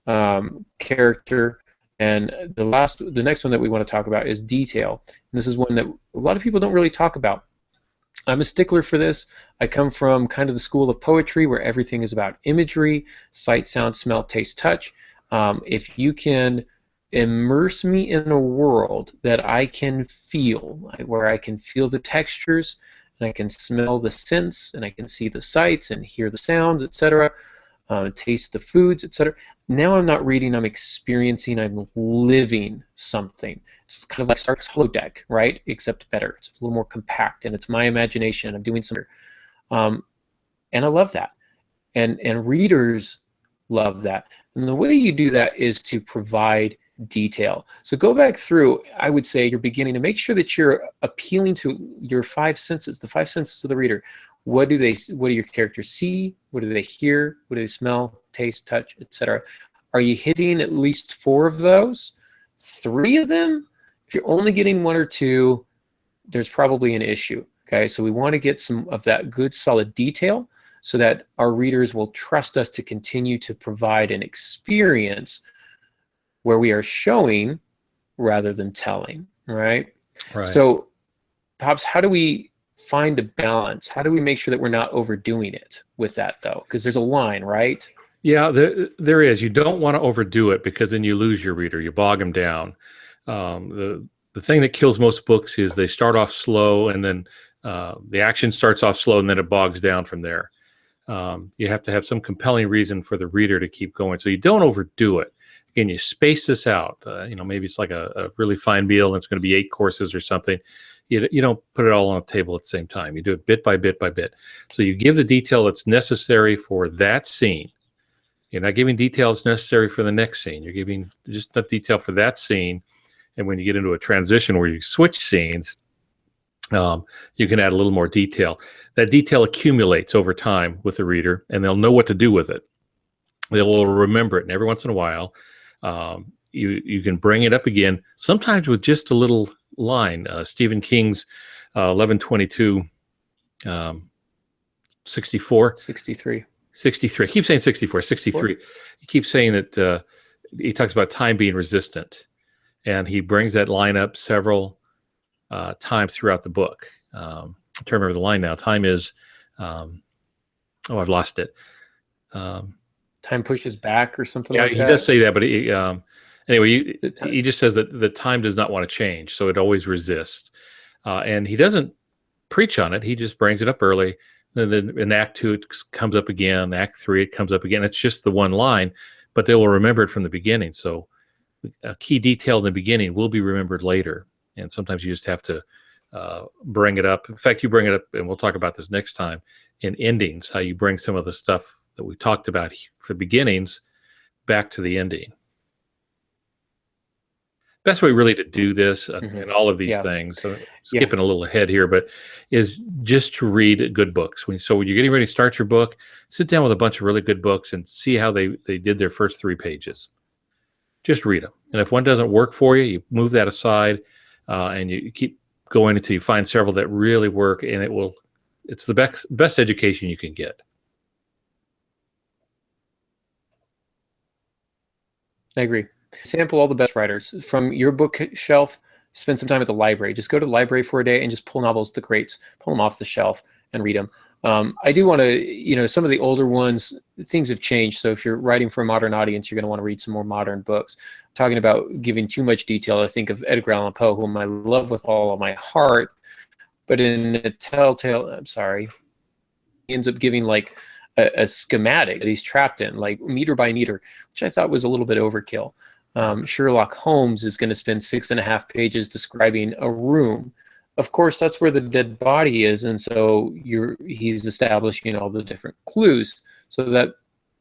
character. And the next one that we want to talk about is detail. And this is one that a lot of people don't really talk about. I'm a stickler for this. I come from kind of the school of poetry where everything is about imagery, sight, sound, smell, taste, touch. If you can immerse me in a world that I can feel, where I can feel the textures, and I can smell the scents, and I can see the sights and hear the sounds, etc., taste the foods, etc. Now I'm not reading, I'm experiencing, I'm living something. It's kind of like Star Trek's holodeck, right? Except better. It's a little more compact, and it's my imagination. I'm doing something. And I love that. And readers love that. And the way you do that is to provide detail. So go back through, I would say, your beginning to make sure that you're appealing to your five senses, the five senses of the reader. What do your characters see? What do they hear? What do they smell, taste, touch, etc.? Are you hitting at least 4 of those? 3 of them? If you're only getting 1 or 2, there's probably an issue. Okay, so we want to get some of that good solid detail so that our readers will trust us to continue to provide an experience where we are showing rather than telling, right? Right. So, Pops, how do we find a balance? How do we make sure that we're not overdoing it with that, though? Because there's a line, right? Yeah, there is. You don't want to overdo it because then you lose your reader. You bog them down. The thing that kills most books is they start off slow and then the action starts off slow and then it bogs down from there. You have to have some compelling reason for the reader to keep going. So you don't overdo it. Again, you space this out. Maybe it's like a really fine meal and it's going to be 8 courses or something. You don't put it all on the table at the same time. You do it bit by bit by bit. So you give the detail that's necessary for that scene. You're not giving details necessary for the next scene. You're giving just enough detail for that scene. And when you get into a transition where you switch scenes, you can add a little more detail. That detail accumulates over time with the reader, and they'll know what to do with it. They'll remember it, and every once in a while, you can bring it up again, sometimes with just a little line. Stephen King's 11/22, 64? 63. 63. I keep saying 64, 63. He keeps saying that he talks about time being resistant, and he brings that line up several times throughout the book. I'm trying to remember the line now. Time is, I've lost it. Time pushes back or something like that? Yeah, he does say that, but anyway, he just says that the time does not want to change, so it always resists. And he doesn't preach on it. He just brings it up early. And then in Act 2, it comes up again. Act 3, it comes up again. It's just the one line, but they will remember it from the beginning. So a key detail in the beginning will be remembered later. And sometimes you just have to bring it up. In fact, you bring it up, and we'll talk about this next time, in endings, how you bring some of the stuff that we talked about for beginnings back to the ending. Best way really to do this in all of these things, skipping a little ahead here, but is just to read good books. So when you're getting ready to start your book, sit down with a bunch of really good books and see how they did their first 3 pages. Just read them. And if one doesn't work for you, you move that aside and you keep going until you find several that really work, and it's the best education you can get. I agree. Sample all the best writers from your bookshelf. Spend some time at the library. Just go to the library for a day and just pull novels, the greats, pull them off the shelf and read them. I do want to, some of the older ones, things have changed. So if you're writing for a modern audience, you're going to want to read some more modern books. Talking about giving too much detail, I think of Edgar Allan Poe, whom I love with all of my heart, but in a telltale, he ends up giving like a schematic that he's trapped in, like meter by meter, which I thought was a little bit overkill. Sherlock Holmes is going to spend 6.5 pages describing a room. Of course, that's where the dead body is, and so he's establishing all the different clues, so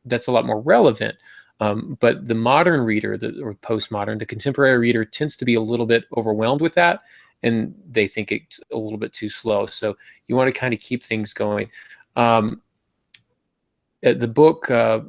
that's a lot more relevant. But the modern reader, or postmodern, the contemporary reader, tends to be a little bit overwhelmed with that, and they think it's a little bit too slow. So you want to kind of keep things going. The book,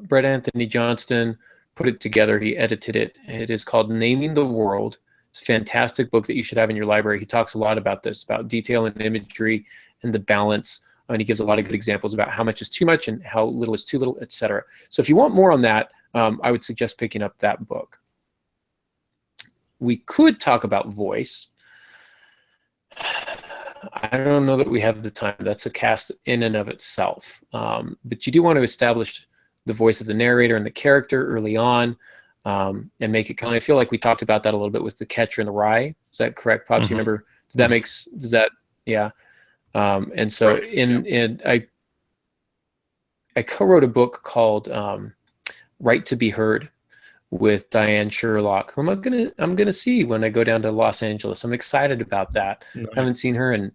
Brett Anthony Johnston put it together. He edited it. It is called Naming the World. It's a fantastic book that you should have in your library. He talks a lot about this, about detail and imagery and the balance. And he gives a lot of good examples about how much is too much and how little is too little, etc. So if you want more on that, I would suggest picking up that book. we could talk about voice. I don't know that we have the time. That's a cast in and of itself. But you do want to establish the voice of the narrator and the character early on, and make it kind of, I feel like we talked about that a little bit with The Catcher in the Rye. Is that correct, Pops? You remember? Does that, yeah. And so right. I co-wrote a book called Right to Be Heard with Diane Sherlock, whom I'm gonna see when I go down to Los Angeles. I'm excited about that. Nice. Haven't seen her in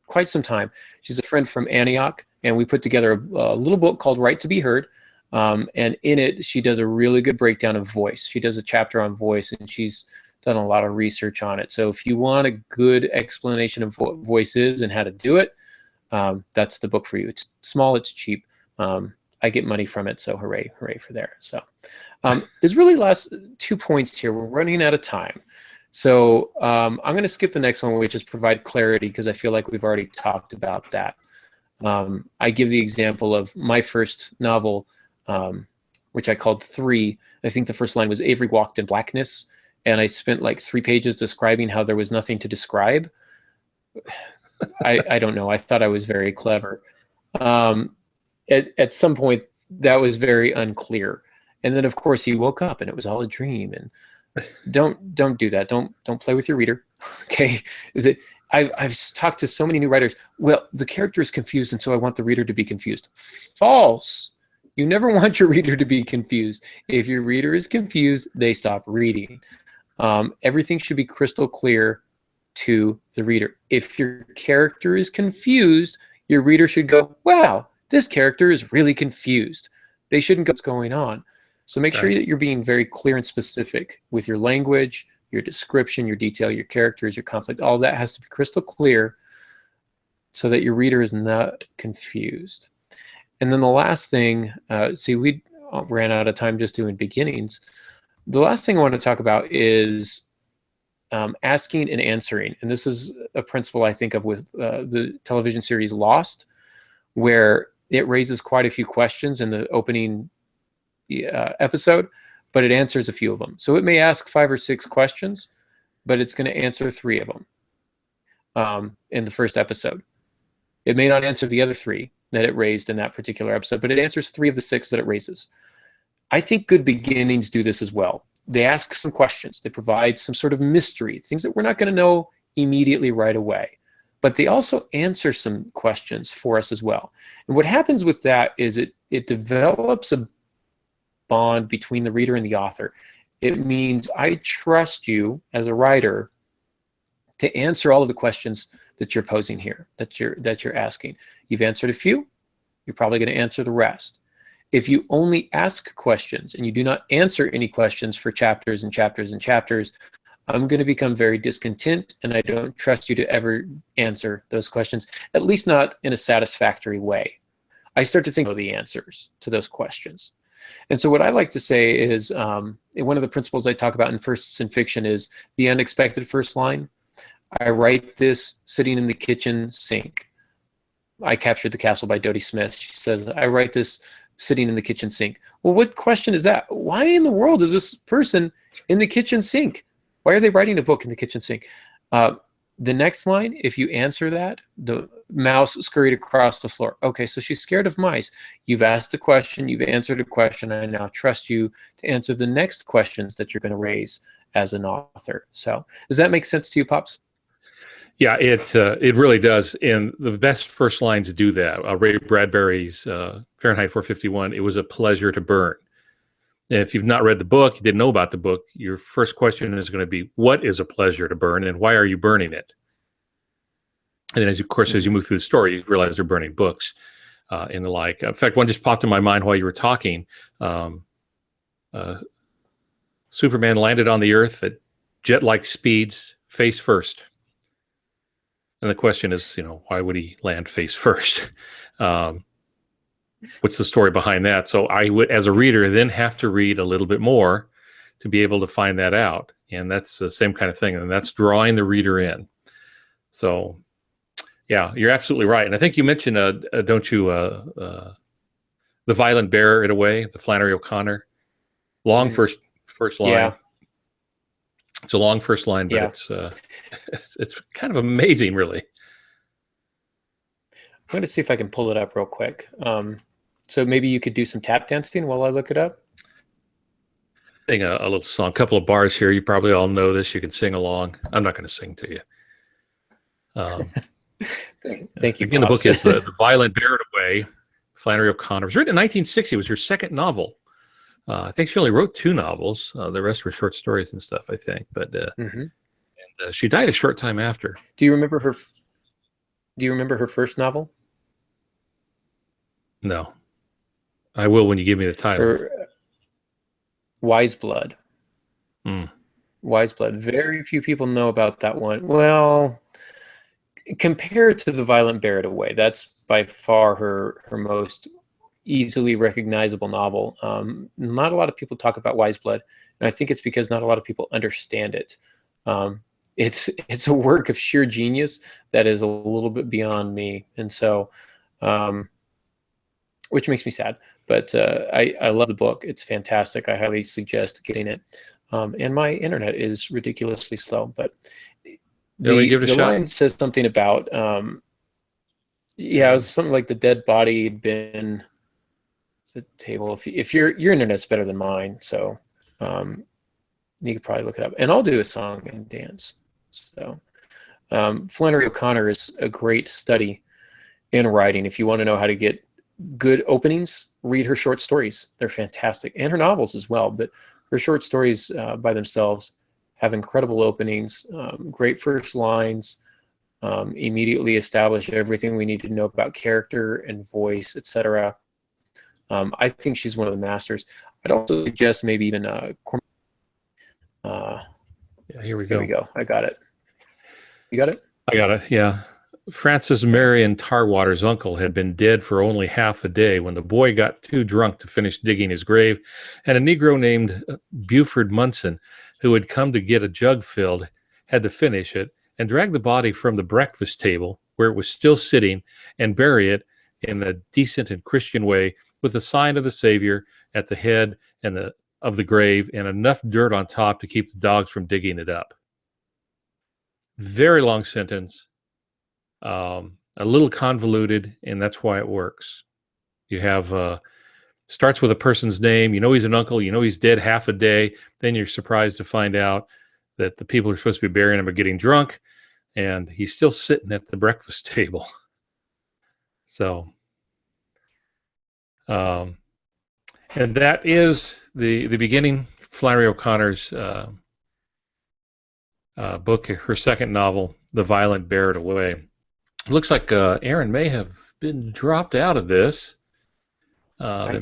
quite some time. She's a friend from Antioch, and we put together a little book called Right to Be Heard. And in it, she does a really good breakdown of voice. She does a chapter on voice, and she's done a lot of research on it. So if you want a good explanation of what voice is and how to do it, that's the book for you. It's small, it's cheap. I get money from it, so hooray for there. So there's really last 2 points here. We're running out of time. So I'm going to skip the next one, which is provide clarity, because I feel like we've already talked about that. I give the example of my first novel, which I called 3. I think the first line was Avery walked in blackness, and I spent like 3 pages describing how there was nothing to describe. I don't know. I thought I was very clever. At some point, that was very unclear. And then, of course, he woke up and it was all a dream. And don't do that. Don't play with your reader. Okay. I've talked to so many new writers. Well, the character is confused, and so I want the reader to be confused. False. You never want your reader to be confused. If your reader is confused, they stop reading. Everything should be crystal clear to the reader. If your character is confused, your reader should go, wow, this character is really confused. They shouldn't go, what's going on? So make sure that you're being very clear and specific with your language, your description, your detail, your characters, your conflict. All that has to be crystal clear so that your reader is not confused. And then the last thing, see, we ran out of time just doing beginnings. The last thing I want to talk about is asking and answering. And this is a principle I think of with the television series Lost, where it raises quite a few questions in the opening episode, but it answers a few of them. So it may ask 5 or 6 questions, but it's going to answer 3 of them in the first episode. It may not answer the other 3 that it raised in that particular episode, but it answers 3 of the 6 that it raises. I think Good Beginnings do this as well. They ask some questions. They provide some sort of mystery, things that we're not going to know immediately right away. But they also answer some questions for us as well. And what happens with that is it develops a bond between the reader and the author. It means I trust you as a writer to answer all of the questions that you're posing here, that you're asking. You've answered a few, you're probably going to answer the rest. If you only ask questions and you do not answer any questions for chapters and chapters and chapters, I'm going to become very discontent, and I don't trust you to ever answer those questions, at least not in a satisfactory way. I start to think of the answers to those questions. And so what I like to say is, one of the principles I talk about in firsts in fiction is the unexpected first line. I write this sitting in the kitchen sink. I Captured the Castle by Dodie Smith. She says, I write this sitting in the kitchen sink. Well, what question is that? Why in the world is this person in the kitchen sink? Why are they writing a book in the kitchen sink? The next line, if you answer that, the mouse scurried across the floor. Okay, so she's scared of mice. You've asked a question, you've answered a question, and I now trust you to answer the next questions that you're going to raise as an author. So does that make sense to you, Pops? Yeah, it really does. And the best first lines do that. Ray Bradbury's Fahrenheit 451, it was a pleasure to burn. And if you've not read the book, you didn't know about the book, your first question is going to be, what is a pleasure to burn and why are you burning it? And then, as you move through the story, you realize they're burning books and the like. In fact, one just popped in my mind while you were talking. Superman landed on the Earth at jet-like speeds, face first. And the question is, why would he land face first? What's the story behind that? So I would, as a reader, then have to read a little bit more to be able to find that out. And that's the same kind of thing. And that's drawing the reader in. So, yeah, you're absolutely right. And I think you mentioned, don't you, The Violent Bear, in a way, the Flannery O'Connor. Long first line. It's a long first line, but Yeah. it's kind of amazing, really. I'm going to see if I can pull it up real quick. So maybe you could do some tap dancing while I look it up. Sing a little song, a couple of bars here. You probably all know this. You can sing along. I'm not going to sing to you. Thank you. Again, the book is The Violent Buried Away. Flannery O'Connor. It was written in 1960. It was her second novel. I think she only wrote 2 novels. The rest were short stories and stuff, I think. But and she died a short time after. Do you remember her first novel? No. I will when you give me the title. Wise Blood. Wise Blood. Very few people know about that one. Well, compared to The Violent Buried Away, that's by far her most easily recognizable novel. Not a lot of people talk about Wise Blood, and I think it's because not a lot of people understand it. It's a work of sheer genius that is a little bit beyond me, and so which makes me sad. But I love the book. It's fantastic. I highly suggest getting it. And my internet is ridiculously slow, but the line says something about it was something like the dead body had been the table. If your internet's better than mine, so you could probably look it up. And I'll do a song and dance. So Flannery O'Connor is a great study in writing. If you want to know how to get good openings, read her short stories. They're fantastic, and her novels as well. But her short stories by themselves have incredible openings, great first lines, immediately establish everything we need to know about character and voice, etc. I think she's one of the masters. I'd also suggest maybe even yeah, here we go. Here we go. I got it. You got it? I got it, yeah. Francis Marion Tarwater's uncle had been dead for only half a day when the boy got too drunk to finish digging his grave, and a Negro named Buford Munson, who had come to get a jug filled, had to finish it and drag the body from the breakfast table, where it was still sitting, and bury it in a decent and Christian way with the sign of the Savior at the head of the grave and enough dirt on top to keep the dogs from digging it up. Very long sentence. A little convoluted, and that's why it works. You have starts with a person's name. You know he's an uncle. You know he's dead half a day. Then you're surprised to find out that the people who are supposed to be burying him are getting drunk, and he's still sitting at the breakfast table. So, and that is the beginning. Flannery O'Connor's book, her second novel, The Violent Buried Away. It looks like Aaron may have been dropped out of this. I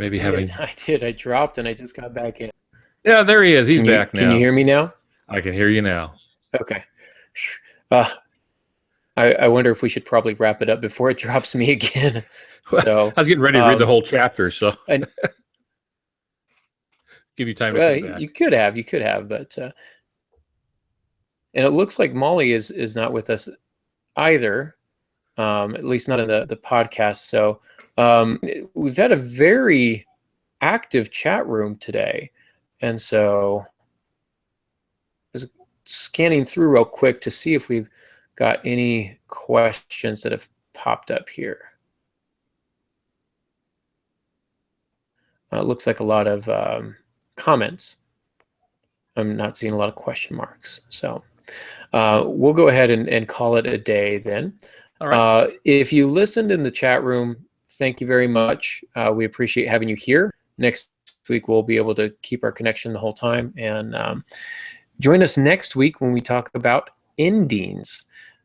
did. I dropped and I just got back in. Yeah, there he is. He's back now. Can you hear me now? I can hear you now. Okay. I wonder if we should probably wrap it up before it drops me again. So I was getting ready to read the whole chapter, so give you time to come back. You could have, but and it looks like Molly is not with us either. At least not in the podcast. So we've had a very active chat room today. And so just scanning through real quick to see if we've got any questions that have popped up here. It looks like a lot of comments. I'm not seeing a lot of question marks. So we'll go ahead and call it a day then. All right. If you listened in the chat room, thank you very much. We appreciate having you here. Next week, we'll be able to keep our connection the whole time. And join us next week when we talk about endings.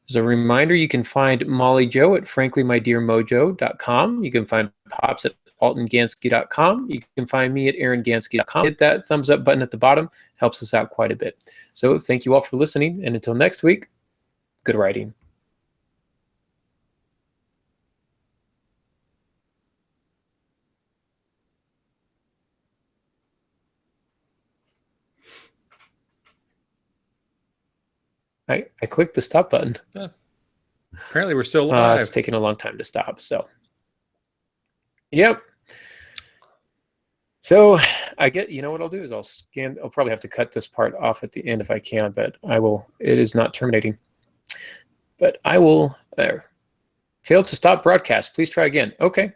As a reminder, you can find Molly Jo at franklymydearmojo.com. You can find Pops at altongansky.com. You can find me at aarongansky.com. Hit that thumbs up button at the bottom. Helps us out quite a bit. So thank you all for listening. And until next week, good writing. I clicked the stop button. Yeah. Apparently we're still live. It's taking a long time to stop. So, yep. So I get, you know what I'll do is I'll scan. I'll probably have to cut this part off at the end if I can, but I will. It is not terminating. But I will. There. Failed to stop broadcast. Please try again. Okay.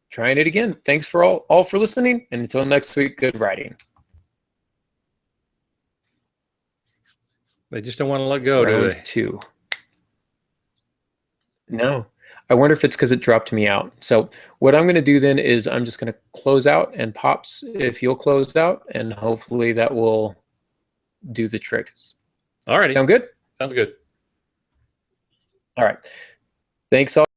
Trying it again. Thanks for all for listening, and until next week, good writing. They just don't want to let go, do Round they? 2. No. I wonder if it's because it dropped me out. So what I'm going to do then is I'm just going to close out, and Pops, if you'll close out, and hopefully that will do the trick. All right. Sound good? Sounds good. All right. Thanks all.